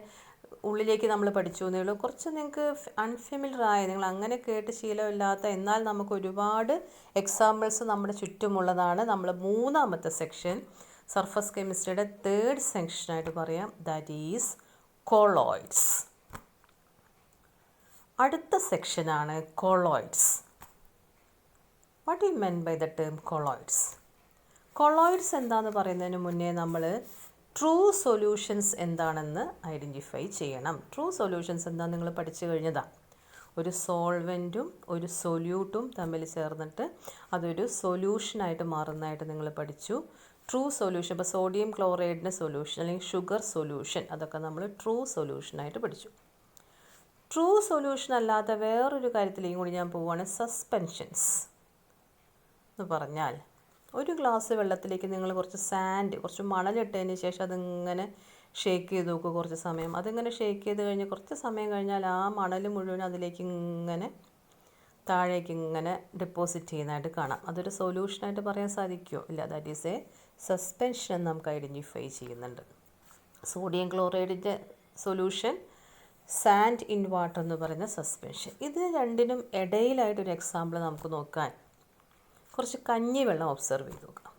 ഉള്ളിലേക്ക് നമ്മൾ പഠിച്ചു എന്നേ ഉള്ളൂ. കുറച്ച് നിങ്ങൾക്ക് അൺഫെമിലിയർ ആയ, നിങ്ങൾ അങ്ങനെ കേട്ട് ശീലമില്ലാത്ത, എന്നാൽ നമുക്ക് ഒരുപാട് എക്സാമ്പിൾസ് നമ്മുടെ ചുറ്റുമുള്ളതാണ്. നമ്മൾ 3ാമത്തെ സെക്ഷൻ സർഫസ് കെമിസ്ട്രിയുടെ 3rd സെക്ഷനായിട്ട് പറയാം. That is colloids. അടുത്ത സെക്ഷനാണ് colloids. What you mean by the term colloids? Colloids എന്താണെന്ന് പറയുന്നതിന് മുന്നേ നമ്മൾ ട്രൂ സൊല്യൂഷൻസ് എന്താണെന്ന് ഐഡൻറ്റിഫൈ ചെയ്യണം. ട്രൂ സൊല്യൂഷൻസ് എന്താണെന്ന് നിങ്ങൾ പഠിച്ചു കഴിഞ്ഞതാണ്. ഒരു സോൾവെൻറ്റും ഒരു സൊല്യൂട്ടും തമ്മിൽ ചേർന്നിട്ട് അതൊരു സൊല്യൂഷനായിട്ട് മാറുന്നതായിട്ട് നിങ്ങൾ പഠിച്ചു. ട്രൂ സൊല്യൂഷൻ, ഇപ്പോൾ സോഡിയം ക്ലോറൈഡിൻ്റെ സൊല്യൂഷൻ അല്ലെങ്കിൽ ഷുഗർ സൊല്യൂഷൻ, അതൊക്കെ നമ്മൾ ട്രൂ സൊല്യൂഷനായിട്ട് പഠിച്ചു. ട്രൂ സൊല്യൂഷൻ അല്ലാത്ത വേറൊരു കാര്യത്തിലേക്കും കൂടി ഞാൻ പോവുകയാണ്. സസ്പെൻഷൻസ് എന്ന് പറഞ്ഞാൽ ഒരു ഗ്ലാസ് വെള്ളത്തിലേക്ക് നിങ്ങൾ കുറച്ച് മണലിട്ടതിന് ശേഷം അതിങ്ങനെ ഷേക്ക് ചെയ്ത് നോക്കുക കുറച്ച് സമയം. അതിങ്ങനെ ഷേക്ക് ചെയ്ത് കഴിഞ്ഞ് കുറച്ച് സമയം കഴിഞ്ഞാൽ ആ മണൽ മുഴുവൻ അതിലേക്ക് ഇങ്ങനെ താഴേക്ക് ഇങ്ങനെ ഡെപ്പോസിറ്റ് ചെയ്യുന്നതായിട്ട് കാണാം. അതൊരു സൊല്യൂഷനായിട്ട് പറയാൻ സാധിക്കുമോ? ഇല്ല. ദാറ്റ് ഈസ് എ സസ്പെൻഷൻ നമുക്ക് ഐഡൻറ്റിഫൈ ചെയ്യുന്നുണ്ട്. സോഡിയം ക്ലോറൈഡിൻ്റെ സൊല്യൂഷൻ, സാൻഡ് ഇൻ വാട്ടർ എന്ന് പറയുന്ന സസ്പെൻഷൻ. ഇതിന് രണ്ടിനും ഇടയിലായിട്ടൊരു എക്സാമ്പിൾ നമുക്ക് നോക്കാൻ. കുറച്ച് കഞ്ഞിവെള്ളം ഒബ്സർവ് ചെയ്ത് നോക്കാം.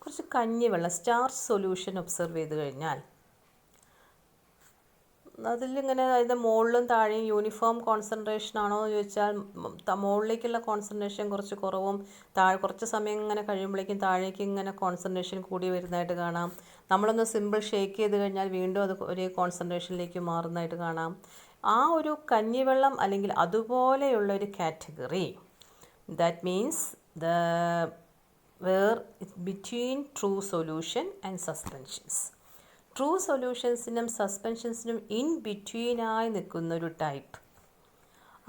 കുറച്ച് കഞ്ഞിവെള്ളം, സ്റ്റാർച്ച് സൊല്യൂഷൻ ഒബ്സർവ് ചെയ്ത് കഴിഞ്ഞാൽ അതിലിങ്ങനെ, അതായത് മുകളിലും താഴെയും യൂണിഫോം കോൺസെൻട്രേഷൻ ആണോ എന്ന് ചോദിച്ചാൽ മുകളിലേക്കുള്ള കോൺസെൻട്രേഷൻ കുറച്ച് കുറവും കുറച്ച് സമയം ഇങ്ങനെ കഴിയുമ്പോഴേക്കും താഴേക്ക് ഇങ്ങനെ കോൺസെൻട്രേഷൻ കൂടി വരുന്നതായിട്ട് കാണാം. നമ്മളൊന്ന് സിമ്പിൾ ഷേക്ക് ചെയ്ത് കഴിഞ്ഞാൽ വീണ്ടും അത് ഒരേ കോൺസെൻട്രേഷനിലേക്ക് മാറുന്നതായിട്ട് കാണാം. ആ ഒരു കഞ്ഞിവെള്ളം അല്ലെങ്കിൽ അതുപോലെയുള്ളൊരു category, that means where it's between true solution and suspensions. True സൊല്യൂഷൻസിനും സസ്പെൻഷൻസിനും ഇൻ ബിറ്റ്വീൻ ആയി നിൽക്കുന്ന ഒരു ടൈപ്പ്,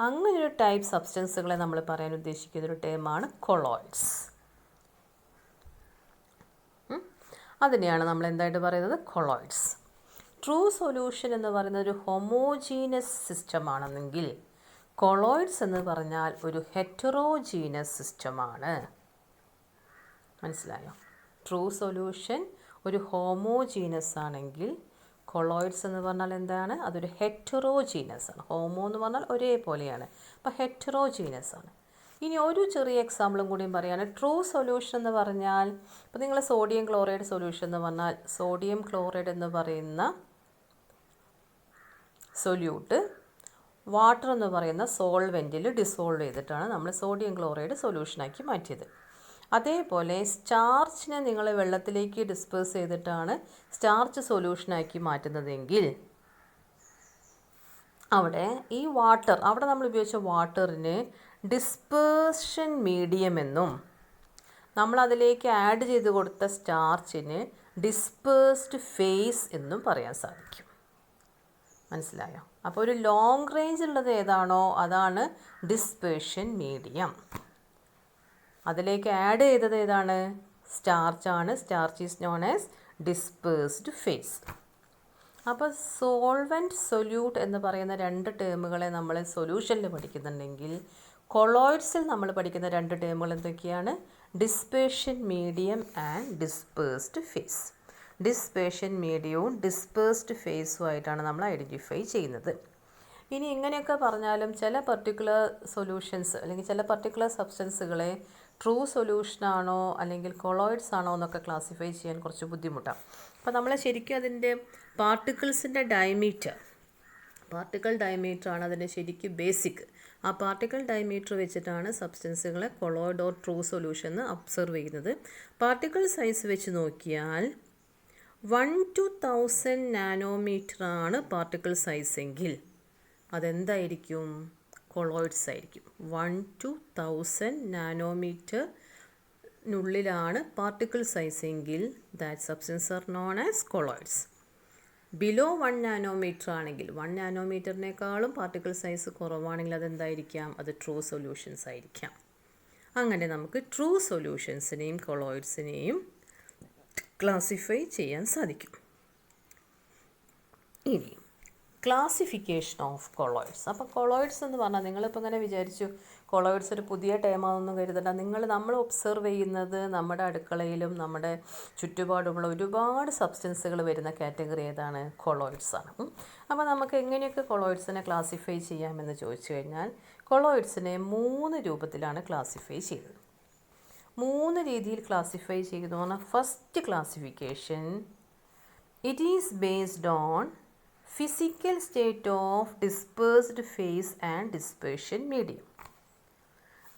അങ്ങനൊരു ടൈപ്പ് സബ്സ്റ്റൻസുകളെ നമ്മൾ പറയാൻ ഉദ്ദേശിക്കുന്ന ഒരു ടേമാണ് കൊളോയിഡ്സ്. അതിനെയാണ് നമ്മൾ എന്തായിട്ട് പറയുന്നത്? കൊളോയിഡ്സ്. ട്രൂ സൊല്യൂഷൻ എന്ന് പറയുന്നത് ഒരു ഹോമോജീനസ് സിസ്റ്റമാണെന്നെങ്കിൽ കൊളോയിഡ്സ് എന്ന് പറഞ്ഞാൽ ഒരു ഹെറ്ററോജീനസ് സിസ്റ്റമാണ്. മനസ്സിലായോ? ട്രൂ സൊല്യൂഷൻ ഒരു ഹോമോജീനസ് ആണെങ്കിൽ കൊളോയിഡ്സ് എന്ന് പറഞ്ഞാൽ എന്താണ്? അതൊരു ഹെറ്ററോജീനസ് ആണ്. ഹോമോ എന്ന് പറഞ്ഞാൽ ഒരേപോലെയാണ്, അപ്പോൾ ഹെറ്ററോജീനസ് ആണ്. ഇനി ഒരു ചെറിയ എക്സാമ്പിളും കൂടിയും പറയുകയാണ്. ട്രൂ സൊല്യൂഷൻ എന്ന് പറഞ്ഞാൽ, ഇപ്പോൾ നിങ്ങൾ സോഡിയം ക്ലോറൈഡ് സൊല്യൂഷൻ എന്ന് പറഞ്ഞാൽ, സോഡിയം ക്ലോറൈഡ് എന്ന് പറയുന്ന സൊല്യൂട്ട് വാട്ടർ എന്ന് പറയുന്ന സോൾവെൻറ്റിൽ ഡിസോൾവ് ചെയ്തിട്ടാണ് നമ്മൾ സോഡിയം ക്ലോറൈഡ് സൊല്യൂഷനാക്കി മാറ്റിയത്. അതേപോലെ സ്റ്റാർച്ചിനെ നിങ്ങൾ വെള്ളത്തിലേക്ക് ഡിസ്പേഴ്സ് ചെയ്തിട്ടാണ് സ്റ്റാർച്ച് സൊല്യൂഷനാക്കി മാറ്റുന്നതെങ്കിൽ അവിടെ ഈ വാട്ടർ, അവിടെ നമ്മൾ ഉപയോഗിച്ച വാട്ടറിന് ഡിസ്പേർഷൻ മീഡിയം എന്നും നമ്മളതിലേക്ക് ആഡ് ചെയ്ത് കൊടുത്ത സ്റ്റാർച്ചിന് ഡിസ്പേഴ്സ്ഡ് ഫേസ് എന്നും പറയാൻ സാധിക്കും. മനസ്സിലായോ? അപ്പോൾ ഒരു ലോങ് റേഞ്ച് ഉള്ളത് ഏതാണോ അതാണ് ഡിസ്പേർഷൻ മീഡിയം. അതിലേക്ക് ആഡ് ചെയ്തത് ഏതാണ്? സ്റ്റാർച്ചാണ്. Starch is known as dispersed phase. അപ്പോൾ സോൾവെൻറ്റ്, സൊല്യൂട്ട് എന്ന് പറയുന്ന 2 ടേമുകളെ നമ്മൾ സൊല്യൂഷനിൽ പഠിക്കുന്നുണ്ടെങ്കിൽ കൊളോയിഡ്സിൽ നമ്മൾ പഠിക്കുന്ന 2 ടേമുകൾ എന്തൊക്കെയാണ്? Dispersion medium and dispersed phase. Dispersion മീഡിയവും ഡിസ്പേഴ്സ്ഡ് ഫേസുമായിട്ടാണ് നമ്മൾ ഐഡൻറ്റിഫൈ ചെയ്യുന്നത്. ഇനി ഇങ്ങനെയൊക്കെ പറഞ്ഞാലും ചില പർട്ടിക്കുലർ സൊല്യൂഷൻസ് അല്ലെങ്കിൽ ചില പർട്ടിക്കുലർ സബ്സ്റ്റൻസുകളെ ട്രൂ സൊല്യൂഷനാണോ അല്ലെങ്കിൽ കൊളോയിഡ്സ് ആണോ എന്നൊക്കെ ക്ലാസിഫൈ ചെയ്യാൻ കുറച്ച് ബുദ്ധിമുട്ടാണ്. അപ്പോൾ നമ്മൾ ശരിക്കും അതിൻ്റെ പാർട്ടിക്കിൾസിൻ്റെ ഡയമീറ്റർ പാർട്ടിക്കിൾ ഡയമീറ്റർ ആണ് അതിൻ്റെ ശരിക്കും ബേസിക്. ആ പാർട്ടിക്കിൾ ഡയമീറ്റർ വെച്ചിട്ടാണ് സബ്സ്റ്റൻസുകളെ കൊളോയിഡ് ഓർ ട്രൂ സൊല്യൂഷൻ എന്ന് ഒബ്സർവ് ചെയ്യുന്നത്. പാർട്ടിക്കിൾ സൈസ് വെച്ച് നോക്കിയാൽ 1 to 1000 നാനോമീറ്റർ ആണ് പാർട്ടിക്കിൾ സൈസ് എങ്കിൽ അതെന്തായിരിക്കും? കൊളോയിഡ്സ് ആയിരിക്കും. 1 to 1000 നാനോമീറ്ററിനുള്ളിലാണ് പാർട്ടിക്കിൾ സൈസ് എങ്കിൽ that substance are known as colloids. Below 1 nanometre ആണെങ്കിൽ 1 നാനോമീറ്ററിനേക്കാളും പാർട്ടിക്കിൾ സൈസ് കുറവാണെങ്കിൽ അതെന്തായിരിക്കാം? അത് ട്രൂ സൊല്യൂഷൻസ് ആയിരിക്കാം. അങ്ങനെ നമുക്ക് ട്രൂ സൊല്യൂഷൻസിനെയും കൊളോയിഡ്സിനെയും ക്ലാസിഫൈ ചെയ്യാൻ സാധിക്കും. ഇനി ക്ലാസിഫിക്കേഷൻ ഓഫ് കൊളോയിഡ്സ്. അപ്പോൾ കൊളോയിഡ്സ് എന്ന് പറഞ്ഞാൽ നിങ്ങളിപ്പോൾ ഇങ്ങനെ വിചാരിച്ചു കൊളോയിഡ്സ് ഒരു പുതിയ ടേമാണെന്നൊന്നും കരുതണ്ട. നമ്മൾ ഒബ്സർവ് ചെയ്യുന്നത് നമ്മുടെ അടുക്കളയിലും നമ്മുടെ ചുറ്റുപാടുമുള്ള ഒരുപാട് സബ്സ്റ്റൻസുകൾ വരുന്ന കാറ്റഗറി ഏതാണ്? കൊളോയിഡ്സ് ആണ്. അപ്പോൾ നമുക്ക് എങ്ങനെയൊക്കെ കൊളോയിഡ്സിനെ ക്ലാസിഫൈ ചെയ്യാമെന്ന് ചോദിച്ചു കഴിഞ്ഞാൽ കൊളോയിഡ്സിനെ 3 രൂപത്തിലാണ് ക്ലാസിഫൈ ചെയ്തത്. 3 രീതിയിൽ ക്ലാസിഫൈ ചെയ്തു പറഞ്ഞാൽ first classification it is based on physical state of dispersed phase and dispersion medium.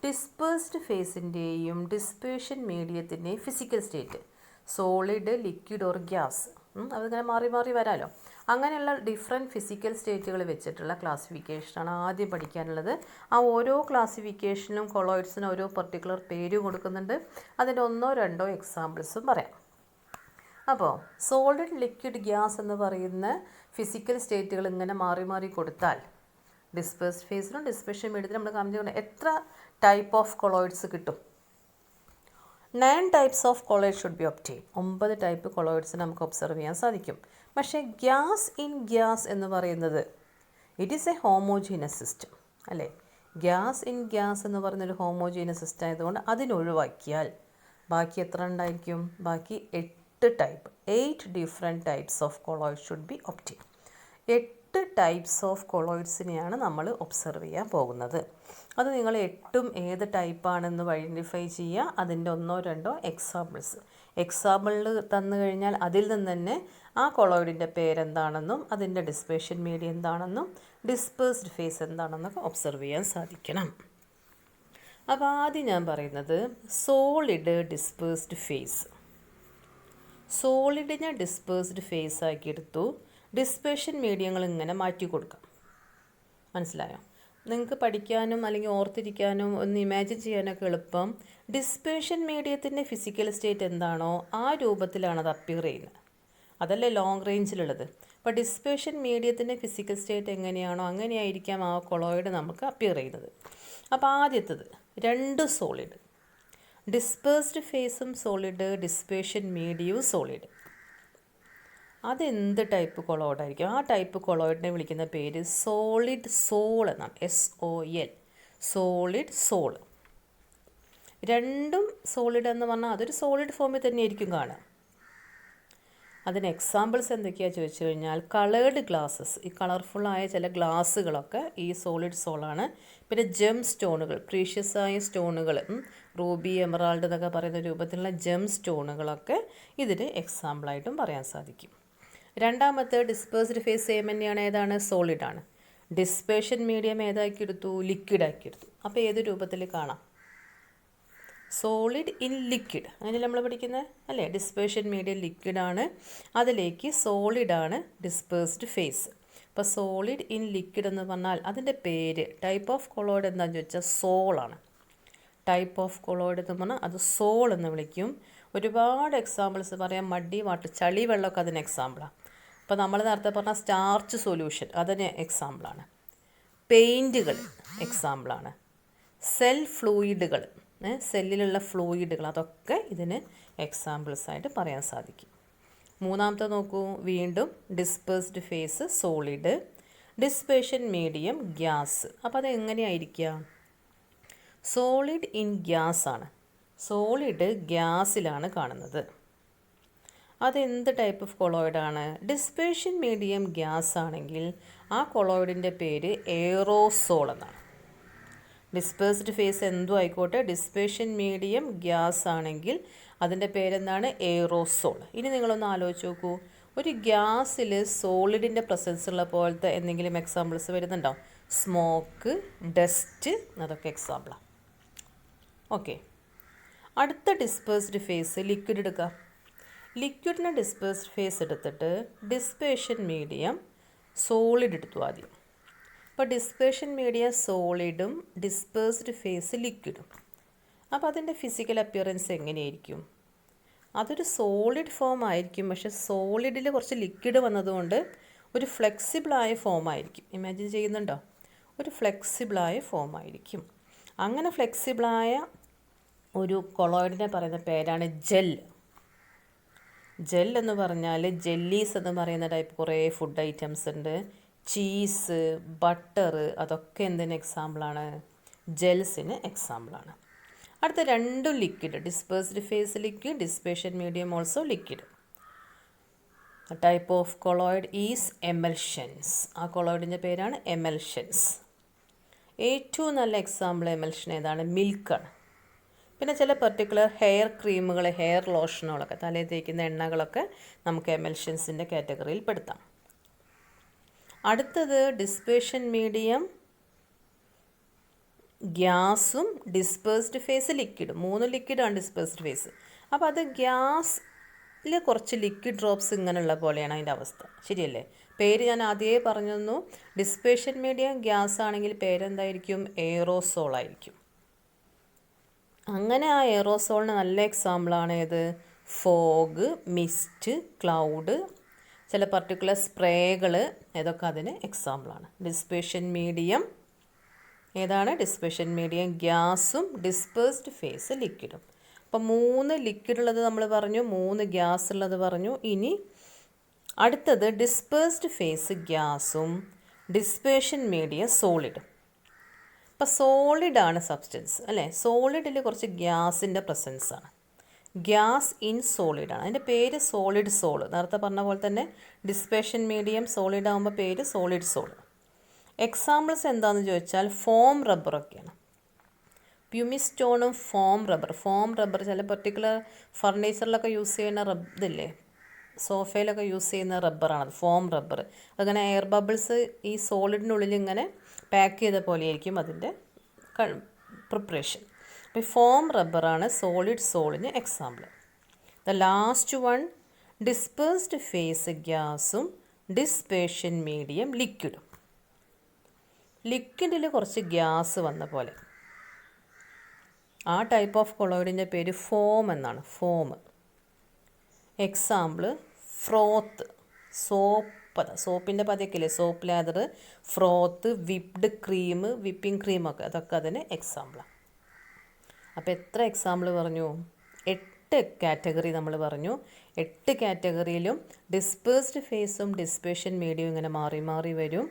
Dispersed ഫേസിൻ്റെയും ഡിസ്പേർഷൻ മീഡിയത്തിൻ്റെയും physical state, solid, liquid or gas, അതിങ്ങനെ മാറി മാറി വരാമല്ലോ. അങ്ങനെയുള്ള ഡിഫറെൻറ്റ് ഫിസിക്കൽ സ്റ്റേറ്റുകൾ വെച്ചിട്ടുള്ള ക്ലാസിഫിക്കേഷനാണ് ആദ്യം പഠിക്കാനുള്ളത്. ആ ഓരോ ക്ലാസിഫിക്കേഷനും കൊളോയിഡ്സിന് ഓരോ പർട്ടിക്കുലർ പേരും കൊടുക്കുന്നുണ്ട്. അതിൻ്റെ 1-2 എക്സാമ്പിൾസും പറയാം. അപ്പോൾ സോളിഡ്, ലിക്വിഡ്, ഗ്യാസ് എന്ന് പറയുന്ന ഫിസിക്കൽ സ്റ്റേറ്റുകൾ ഇങ്ങനെ മാറി മാറി കൊടുത്താൽ ഡിസ്പേഴ്സ്ഡ് ഫേസിലും ഡിസ്പേർഷൻ മീഡിയത്തിലും നമ്മൾ കാണിച്ചുകൊണ്ട് എത്ര ടൈപ്പ് ഓഫ് കൊളോയിഡ്സ് കിട്ടും? 9 types of colloid should be obtain. 9 type colloids നമുക്ക് ഒബ്സർവ് ചെയ്യാൻ സാധിക്കും. പക്ഷേ ഗ്യാസ് ഇൻ ഗ്യാസ് എന്ന് പറയുന്നത് it is A homogeneous system അല്ലേ? ഗ്യാസ് ഇൻ ഗ്യാസ് എന്ന് പറയുന്നൊരു ഹോമോജീനസ് സിസ്റ്റം ആയതുകൊണ്ട് അതിനൊഴിവാക്കിയാൽ ബാക്കി എത്ര ഉണ്ടായിരിക്കും? ബാക്കി 8 type, 8 different types of colloid should be obtain. 8 types of കൊളോയിഡ്സിനെയാണ് നമ്മൾ ഒബ്സർവ് ചെയ്യാൻ പോകുന്നത്. അത് നിങ്ങൾ 8ഉം ഏത് ടൈപ്പാണെന്ന് ഐഡൻറ്റിഫൈ ചെയ്യുക. അതിൻ്റെ 1-2 എക്സാമ്പിളിൽ തന്നു കഴിഞ്ഞാൽ അതിൽ നിന്ന് തന്നെ ആ കൊളോയിഡിൻ്റെ പേരെന്താണെന്നും അതിൻ്റെ ഡിസ്പേർഷൻ മീഡിയം എന്താണെന്നും ഡിസ്പേഴ്സ്ഡ് ഫേസ് എന്താണെന്നൊക്കെ ഒബ്സർവ് ചെയ്യാൻ സാധിക്കണം. അപ്പോൾ ആദ്യം ഞാൻ പറയുന്നത് സോളിഡ് ഡിസ്പേഴ്സ്ഡ് ഫേസ്. സോളിഡിനെ ഡിസ്പേഴ്സ്ഡ് ഫേസ് ആക്കി എടുത്തു. ഡിസ്പേർഷൻ മീഡിയങ്ങൾ ഇങ്ങനെ മാറ്റി കൊടുക്കാം. മനസ്സിലായോ? നിങ്ങൾക്ക് പഠിക്കാനും അല്ലെങ്കിൽ ഓർത്തിരിക്കാനും ഒന്ന് ഇമാജിൻ ചെയ്യാനൊക്കെ എളുപ്പം. ഡിസ്പേർഷൻ മീഡിയത്തിൻ്റെ ഫിസിക്കൽ സ്റ്റേറ്റ് എന്താണോ ആ രൂപത്തിലാണ് അത് അപ്പിയർ ചെയ്യുന്നത്. അതല്ലേ ലോങ് റേഞ്ചിലുള്ളത്. അപ്പോൾ ഡിസ്പേർഷൻ മീഡിയത്തിൻ്റെ ഫിസിക്കൽ സ്റ്റേറ്റ് എങ്ങനെയാണോ അങ്ങനെയായിരിക്കാം ആ കൊളോയിഡ് നമുക്ക് അപ്പിയർ ചെയ്യുന്നത്. അപ്പോൾ ആദ്യത്തത് 2 സോളിഡ്, ഡിസ്പേഴ്സ്ഡ് ഫേസും സോളിഡ്, ഡിസ്പേർഷൻ മീഡിയവും സോളിഡ്. അതെന്ത് ടൈപ്പ് കൊളോയിഡായിരിക്കും? ആ ടൈപ്പ് കൊളോയിഡിനെ വിളിക്കുന്ന പേര് സോളിഡ് സോൾ എന്നാണ്. SOL, solid sol. 2ഉം സോളിഡ് എന്ന് പറഞ്ഞാൽ അതൊരു സോളിഡ് ഫോമിൽ തന്നെയായിരിക്കും കാണുക. അതിന് എക്സാമ്പിൾസ് എന്തൊക്കെയാണെന്ന് ചോദിച്ചു കഴിഞ്ഞാൽ കളേർഡ് ഗ്ലാസ്സസ്, ഈ കളർഫുള്ളായ ചില ഗ്ലാസ്സുകളൊക്കെ ഈ സോളിഡ് സോളാണ്. പിന്നെ ജെം സ്റ്റോണുകൾ, പ്രീഷ്യസ് ആയ സ്റ്റോണുകൾ, റൂബി, എമറാൾഡ് എന്നൊക്കെ പറയുന്ന രൂപത്തിലുള്ള ജെം സ്റ്റോണുകളൊക്കെ ഇതിന് എക്സാമ്പിളായിട്ടും പറയാൻ സാധിക്കും. രണ്ടാമത്തെ ഡിസ്പേഴ്സ്ഡ് ഫേസ് സെയിം തന്നെയാണ്. ഏതാണ്? സോളിഡാണ്. ഡിസ്പേർഷൻ മീഡിയം ഏതാക്കി എടുത്തു? ലിക്വിഡാക്കി എടുത്തു. അപ്പോൾ ഏത് രൂപത്തിൽ കാണാം? സോളിഡ് ഇൻ ലിക്വിഡ്, അങ്ങനെ നമ്മൾ പഠിക്കുന്നത് അല്ലേ? ഡിസ്പേർഷൻ മീഡിയം ലിക്വിഡാണ്, അതിലേക്ക് സോളിഡാണ് ഡിസ്പേഴ്സ്ഡ് ഫേസ്. അപ്പോൾ സോളിഡ് ഇൻ ലിക്വിഡ് എന്ന് പറഞ്ഞാൽ അതിൻ്റെ പേര് ടൈപ്പ് ഓഫ് കൊളോയിഡ് എന്താണെന്ന് ചോദിച്ചാൽ സോളാണ്. ടൈപ്പ് ഓഫ് കൊളോയിഡ് എന്ന് പറഞ്ഞാൽ അത് സോൾ എന്ന് വിളിക്കും. ഒരുപാട് എക്സാമ്പിൾസ് പറയാം. മഡി വാട്ടർ, ചളി വെള്ളമൊക്കെ അതിന് എക്സാമ്പിളാണ്. അപ്പോൾ നമ്മൾ നേരത്തെ പറഞ്ഞ സ്റ്റാർച്ച് സൊല്യൂഷൻ അതിന് എക്സാമ്പിളാണ്. പെയിൻറ്റുകൾ എക്സാമ്പിളാണ്. സെൽ ഫ്ലൂയിഡുകൾ, സെല്ലിലുള്ള ഫ്ലൂയിഡുകൾ, അതൊക്കെ ഇതിന് എക്സാമ്പിൾസായിട്ട് പറയാൻ സാധിക്കും. മൂന്നാമത്തെ നോക്കൂ, വീണ്ടും dispersed phase solid, dispersion medium gas. അപ്പോൾ അത് എങ്ങനെയായിരിക്കാം? സോളിഡ് ഇൻ ഗ്യാസ് ആണ്. സോളിഡ് ഗ്യാസിലാണ് കാണുന്നത്. അതെന്ത് ടൈപ്പ് ഓഫ് കൊളോയിഡാണ്? ഡിസ്പേർഷൻ മീഡിയം ഗ്യാസ് ആണെങ്കിൽ ആ കൊളോയിഡിൻ്റെ പേര് എയറോസോൾ എന്നാണ്. ഡിസ്പേഴ്സ്ഡ് ഫേസ് എന്തും ആയിക്കോട്ടെ, ഡിസ്പേർഷൻ മീഡിയം ഗ്യാസ് ആണെങ്കിൽ അതിൻ്റെ പേരെന്താണ്? എയറോസോൾ. ഇനി നിങ്ങളൊന്ന് ആലോചിച്ച് നോക്കൂ, ഒരു ഗ്യാസിൽ സോളിഡിൻ്റെ പ്രസൻസ് ഉള്ള പോലത്തെ എന്തെങ്കിലും എക്സാമ്പിൾസ് വരുന്നുണ്ടോ? സ്മോക്ക്, ഡസ്റ്റ്, അതൊക്കെ എക്സാമ്പിളാണ്. ഓക്കെ, അടുത്ത ഡിസ്പേഴ്സ്ഡ് ഫേസ് ലിക്വിഡ് എടുക്കുക. ലിക്വിഡിനെ ഡിസ്പേഴ്സ്ഡ് ഫേസ് എടുത്തിട്ട് ഡിസ്പേർഷൻ മീഡിയം സോളിഡ് എടുത്തു ആദ്യം. അപ്പോൾ ഡിസ്പേർഷൻ മീഡിയം സോളിഡും ഡിസ്പേഴ്സ്ഡ് ഫേസ് ലിക്വിഡും. അപ്പോൾ അതിൻ്റെ ഫിസിക്കൽ അപ്പിയറൻസ് എങ്ങനെയായിരിക്കും? അതൊരു സോളിഡ് ഫോം ആയിരിക്കും, പക്ഷേ സോളിഡിൽ കുറച്ച് ലിക്വിഡ് വന്നതുകൊണ്ട് ഒരു ഫ്ലെക്സിബിളായ ഫോം ആയിരിക്കും. ഇമാജിൻ ചെയ്യുന്നുണ്ടോ? ഒരു ഫ്ലെക്സിബിളായ ഫോം ആയിരിക്കും. അങ്ങനെ ഫ്ലെക്സിബിളായ ഒരു കൊളോയിഡിനെ പറയുന്ന പേരാണ് ജെൽ. ജെൽ എന്ന് പറഞ്ഞാൽ ജെല്ലീസ് എന്ന് പറയുന്ന ടൈപ്പ് കുറേ ഫുഡ് ഐറ്റംസ് ഉണ്ട്. ചീസ്, ബട്ടർ, അതൊക്കെ എന്തിന് എക്സാമ്പിളാണ്? ജെൽസിന് എക്സാമ്പിളാണ്. അടുത്ത രണ്ടും liquid, dispersed face liquid, dispersion medium also liquid. Type of colloid is emulsions. ആ കൊളോയിഡിൻ്റെ പേരാണ് എമൽഷൻസ്. ഏറ്റവും നല്ല എക്സാമ്പിൾ എമൽഷൻ ഏതാണ്? മിൽക്കാണ്. പിന്നെ ചില പെർട്ടിക്കുലർ ഹെയർ ക്രീമുകൾ, ഹെയർ ലോഷനുകളൊക്കെ, തലയിൽ തേക്കുന്ന എണ്ണകളൊക്കെ നമുക്ക് എമൽഷൻസിൻ്റെ കാറ്റഗറിയിൽ പെടുത്താം. അടുത്തത് ഡിസ്പേർഷൻ മീഡിയം ഗ്യാസും ഡിസ്പേഴ്സ്ഡ് ഫേസ് ലിക്വിഡും. 3 ലിക്വിഡാണ് ഡിസ്പേഴ്സ്ഡ് ഫേസ്. അപ്പോൾ അത് ഗ്യാസിൽ കുറച്ച് ലിക്വിഡ് ഡ്രോപ്സ് ഇങ്ങനെയുള്ള പോലെയാണ് അതിൻ്റെ അവസ്ഥ. ശരിയല്ലേ? പേര് ഞാൻ ആദ്യമേ പറഞ്ഞു തന്നു. ഡിസ്പേർഷൻ മീഡിയം ഗ്യാസ് ആണെങ്കിൽ പേരെന്തായിരിക്കും? എയറോസോൾ ആയിരിക്കും. അങ്ങനെ ആ എയറോസോളിന് നല്ല എക്സാമ്പിളാണ് ഏത്? ഫോഗ്, മിസ്റ്റ്, ക്ലൗഡ്, ചില പർട്ടിക്കുലർ സ്പ്രേകൾ, ഇതൊക്കെ അതിന് എക്സാമ്പിളാണ്. ഡിസ്പേർഷൻ മീഡിയം ഏതാണ്? ഡിസ്പേർഷൻ മീഡിയം ഗ്യാസും ഡിസ്പേഴ്സ്ഡ് ഫേസ് ലിക്വിഡും. അപ്പോൾ 3 ലിക്വിഡ് ഉള്ളത് നമ്മൾ പറഞ്ഞു, 3 ഗ്യാസ് ഉള്ളത് പറഞ്ഞു. ഇനി അടുത്തത് ഡിസ്പേഴ്സ്ഡ് ഫേസ് ഗ്യാസും ഡിസ്പേർഷൻ മീഡിയം സോളിഡും. അപ്പോൾ സോളിഡാണ് സബ്സ്റ്റൻസ് അല്ലേ? സോളിഡിൽ കുറച്ച് ഗ്യാസിൻ്റെ പ്രസൻസാണ്. Gas in സോളിഡാണ്. അതിൻ്റെ പേര് സോളിഡ് സോൾ. നേരത്തെ പറഞ്ഞ പോലെ തന്നെ ഡിസ്പേർഷൻ മീഡിയം സോളിഡ് ആകുമ്പോൾ പേര് സോളിഡ് സോൾ. എക്സാമ്പിൾസ് എന്താണെന്ന് ചോദിച്ചാൽ ഫോം റബ്ബറൊക്കെയാണ്. പ്യൂമിസ്റ്റോണും ഫോം റബ്ബർ ചില പെർട്ടിക്കുലർ ഫർണിച്ചറിലൊക്കെ യൂസ് ചെയ്യുന്ന ഇതില്ലേ, സോഫയിലൊക്കെ യൂസ് ചെയ്യുന്ന റബ്ബറാണത്, ഫോം റബ്ബർ. അങ്ങനെ എയർ ബബിൾസ് ഈ സോളിഡിനുള്ളിൽ ഇങ്ങനെ പാക്ക് ചെയ്ത പോലെയായിരിക്കും അതിൻ്റെ പ്രിപ്പറേഷൻ. അപ്പോൾ ഫോം റബ്ബറാണ് സോളിഡ് സോളിന് എക്സാമ്പിൾ. The last one dispersed phase ഗ്യാസും ഡിസ്പേർഷൻ മീഡിയം ലിക്വിഡും. ലിക്വിഡിൽ കുറച്ച് ഗ്യാസ് വന്ന പോലെ. ആ ടൈപ്പ് ഓഫ് കൊളോയിഡിൻ്റെ പേര് ഫോം എന്നാണ്. ഫോം. എക്സാമ്പിൾ ഫ്രോത്ത്, സോപ്പിൻ്റെ പതയൊക്കെയില്ലേ, soap lather, froth, whipped cream, whipping ക്രീമൊക്കെ, അതൊക്കെ അതിന് എക്സാമ്പിളാണ്. അപ്പോൾ എത്ര എക്സാമ്പിൾ പറഞ്ഞു? 8 കാറ്റഗറി നമ്മൾ പറഞ്ഞു. 8 കാറ്റഗറിയിലും ഡിസ്പേഴ്സ്ഡ് ഫേസും ഡിസ്പേർഷൻ മീഡിയവും ഇങ്ങനെ മാറി മാറി വരും.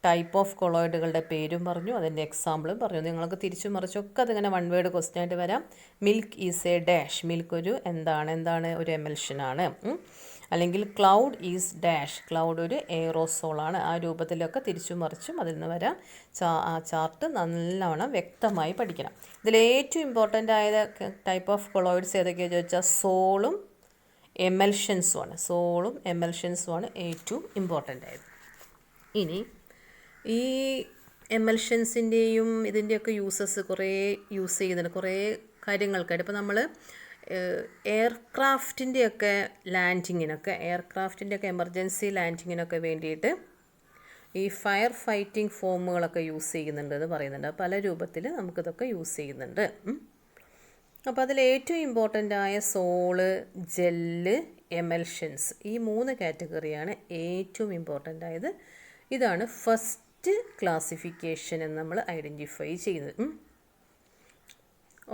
ടൈപ്പ് ഓഫ് കൊളോയിഡുകളുടെ പേരും പറഞ്ഞു, അതിൻ്റെ എക്സാമ്പിളും പറഞ്ഞു. നിങ്ങൾക്ക് തിരിച്ചു മറിച്ചൊക്കെ അതിങ്ങനെ 1 വേർഡ് ക്വസ്റ്റ്യൻ ആയിട്ട് വരാം. Milk is A dash. Milk ഒരു എന്താണ് ഒരു എമൽഷനാണ്. അല്ലെങ്കിൽ ക്ലൗഡ് ഈസ് ഡാഷ്. ക്ലൗഡ് ഒരു എയറോസോളാണ്. ആ രൂപത്തിലൊക്കെ തിരിച്ചു മറിച്ചും അതിൽ നിന്ന് വരാം. ആ ചാർട്ട് നല്ലവണ്ണം വ്യക്തമായി പഠിക്കണം. ഇതിൽ ഏറ്റവും ഇമ്പോർട്ടൻ്റ് ആയ ടൈപ്പ് ഓഫ് കൊളോയിഡ്സ് ഏതൊക്കെയാണെന്ന് ചോദിച്ചാൽ സോളും എമൽഷൻസുമാണ് ഏറ്റവും ഇമ്പോർട്ടൻ്റ് ആയത്. ഇനി ഈ എമൽഷൻസിൻ്റെയും ഇതിൻ്റെയൊക്കെ യൂസസ് കുറേ യൂസ് ചെയ്യുന്നുണ്ട് കുറേ കാര്യങ്ങൾക്കായിട്ട്. ഇപ്പോൾ നമ്മൾ എയർക്രാഫ്റ്റിൻ്റെയൊക്കെ എയർക്രാഫ്റ്റിൻ്റെയൊക്കെ എമർജൻസി ലാൻഡിങ്ങിനൊക്കെ വേണ്ടിയിട്ട് ഈ ഫയർ ഫൈറ്റിംഗ് ഫോമുകളൊക്കെ യൂസ് ചെയ്യുന്നുണ്ട് എന്ന് പറയുന്നുണ്ട്. പല രൂപത്തിൽ നമുക്കിതൊക്കെ യൂസ് ചെയ്യുന്നുണ്ട്. അപ്പോൾ അതിൽ ഏറ്റവും ഇമ്പോർട്ടൻ്റ് ആയ സോള്, ജെല്ല്, എമൽഷൻസ്, ഈ 3 കാറ്റഗറിയാണ് ഏറ്റവും ഇമ്പോർട്ടൻ്റ് ആയത്. ഇതാണ് ഫസ്റ്റ് ക്ലാസിഫിക്കേഷൻ എന്ന് നമ്മൾ ഐഡൻറ്റിഫൈ ചെയ്യുന്നത്.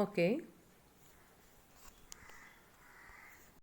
ഓക്കെ.